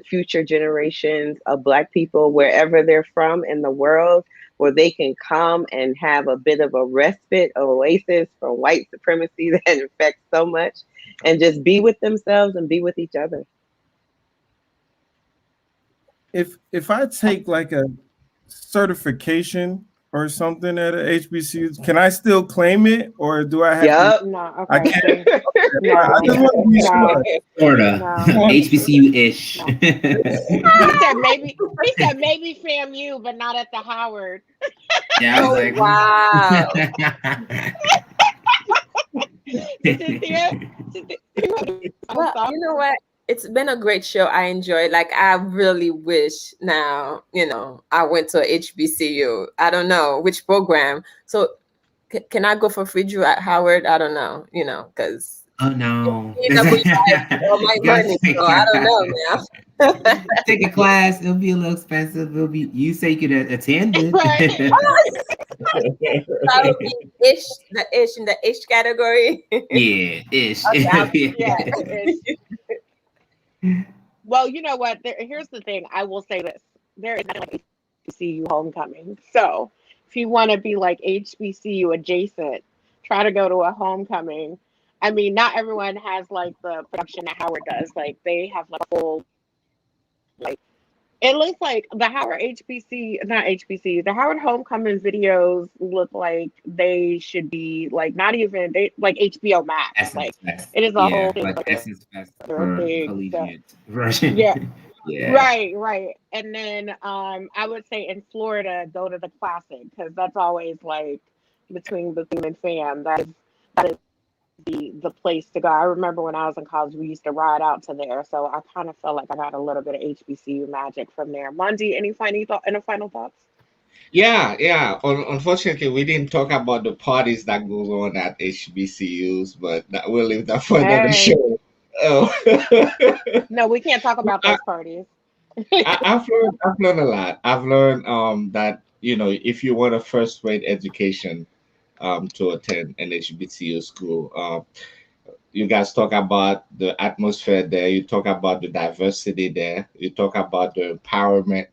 S5: future generations of Black people, wherever they're from in the world, where they can come and have a bit of a respite, an oasis from white supremacy that infects so much, and just be with themselves and be with each other.
S1: If I take like a certification or something at a HBCU, can I still claim it, or do I have
S5: Yep.
S1: to?
S2: No, okay.
S1: I can't.
S2: No,
S1: I just want to be sure.
S6: Florida,
S2: No.
S6: HBCU-ish.
S2: No. He said maybe. He said maybe FAMU, but not at the Howard.
S6: Yeah, I was
S4: Oh,
S6: like,
S4: wow. Well, you know what? It's been a great show. I enjoyed. Like, I really wish now, I went to a HBCU. I don't know which program. So can I go for free Drew at Howard? I don't know, because
S6: oh no.
S4: all my money. So I don't know now.
S6: Take a class, it'll be a little expensive. You say you could attend it.
S2: Right.
S4: Probably the ish in the ish category.
S6: Yeah, ish.
S4: Okay,
S2: Yeah. Well, you know what? Here's the thing. I will say this: there is nothing like HBCU homecoming. So, if you want to be like HBCU adjacent, try to go to a homecoming. I mean, not everyone has like the production that Howard does. Like, they have like a full, like, it looks like the Howard the Howard homecoming videos look like they should be like not even like HBO Max.
S6: Essence
S2: Like,
S6: Fest.
S2: it is a whole thing.
S6: Like Essence Fest
S2: They're
S6: for
S2: big
S6: collegiate
S2: stuff.
S6: version.
S2: Yeah.
S6: Yeah.
S2: Right. And then I would say in Florida, go to the Classic, because that's always like between the team and fam. That is the place to go. I remember when I was in college, we used to ride out to there, so I kind of felt like I got a little bit of HBCU magic from there. Mondi, any final thoughts?
S3: Yeah. Unfortunately, we didn't talk about the parties that goes on at HBCUs, but we'll leave that for another
S2: Hey.
S3: show. Oh.
S2: No, we can't talk about those parties.
S3: I've learned a lot. I've learned that if you want a first-rate education to attend an HBCU school, you guys talk about the atmosphere there. You talk about the diversity there. You talk about the empowerment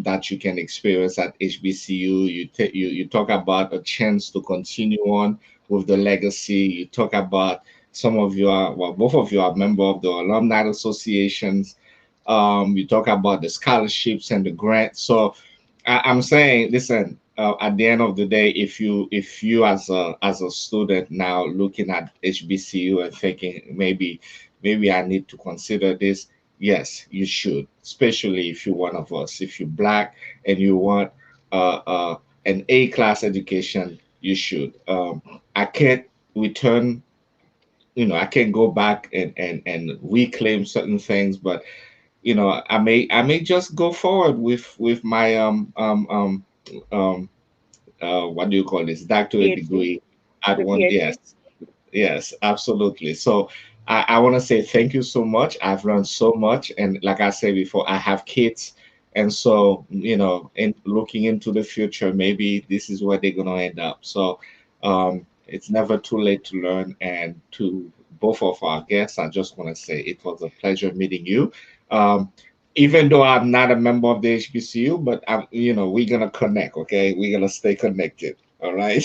S3: that you can experience at HBCU. You talk about a chance to continue on with the legacy. You talk about both of you are member of the alumni associations. You talk about the scholarships and the grants. So I'm saying, listen. At the end of the day, if you as a student now looking at HBCU and thinking maybe I need to consider this, yes, you should. Especially if you're one of us. If you're Black and you want an A-class education, you should. I can't return. I can't go back and reclaim certain things, but I may just go forward with my what do you call this, doctorate
S2: PhD.
S3: degree at
S2: The
S3: one.
S2: PhD.
S3: Yes, absolutely. So I want to say thank you so much. I've learned so much, and like I said before, I have kids, and so in looking into the future, maybe this is where they're gonna end up. So it's never too late to learn. And to both of our guests, I just want to say it was a pleasure meeting you. Um, Even though I'm not a member of the HBCU, but we're gonna connect. Okay, we're gonna stay connected. All right.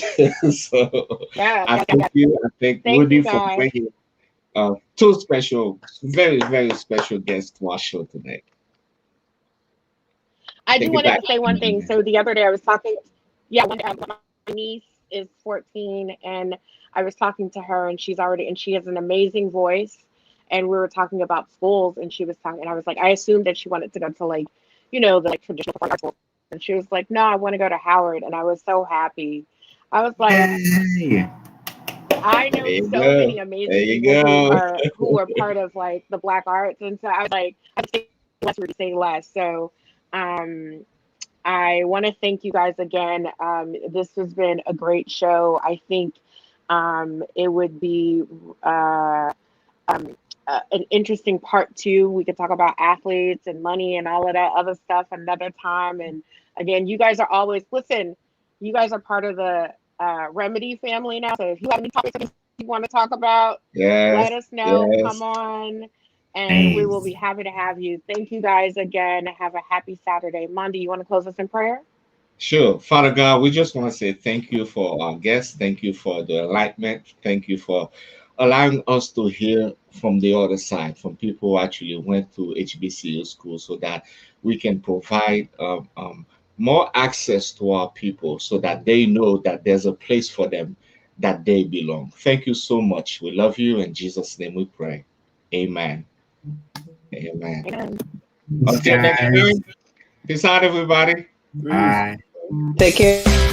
S3: So
S2: Yeah.
S3: I thank you. I thank
S2: Thank
S3: Rudy
S2: you,
S3: for
S2: guys.
S3: bringing two special, very, very special guests to our show today.
S2: I
S3: Take
S2: do
S3: it
S2: wanted
S3: back.
S2: to say one thing. So the other day I was talking. Yeah, my niece is 14, and I was talking to her, and she has an amazing voice. And we were talking about schools, and she was talking, and I was like, I assumed that she wanted to go to like, the like traditional performing arts school. And she was like, no, I want to go to Howard. And I was so happy. I was like,
S6: Hey.
S2: I
S3: There
S2: know
S3: you
S2: so
S3: go.
S2: many
S3: There
S2: amazing
S3: you
S2: people
S3: go.
S2: who are part of like the Black arts. And so I was like, I would say less. So I want to thank you guys again. This has been a great show. I think it would be an interesting part 2. We could talk about athletes and money and all of that other stuff another time. And again, you guys are always, listen, you guys are part of the Remedy family now. So if you have any topics you want to talk about, let us know. Come on. And we will be happy to have you. Thank you guys again. Have a happy Saturday. Mondi, you want to close us in prayer?
S3: Sure. Father God, we just want to say thank you for our guests. Thank you for the enlightenment. Thank you for allowing us to hear from the other side, from people who actually went to HBCU school, so that we can provide more access to our people so that they know that there's a place for them, that they belong. Thank you so much. We love you. In Jesus' name we pray. Amen. Amen.
S2: Amen.
S3: Until next time. Peace out, everybody.
S6: Bye.
S5: Take care.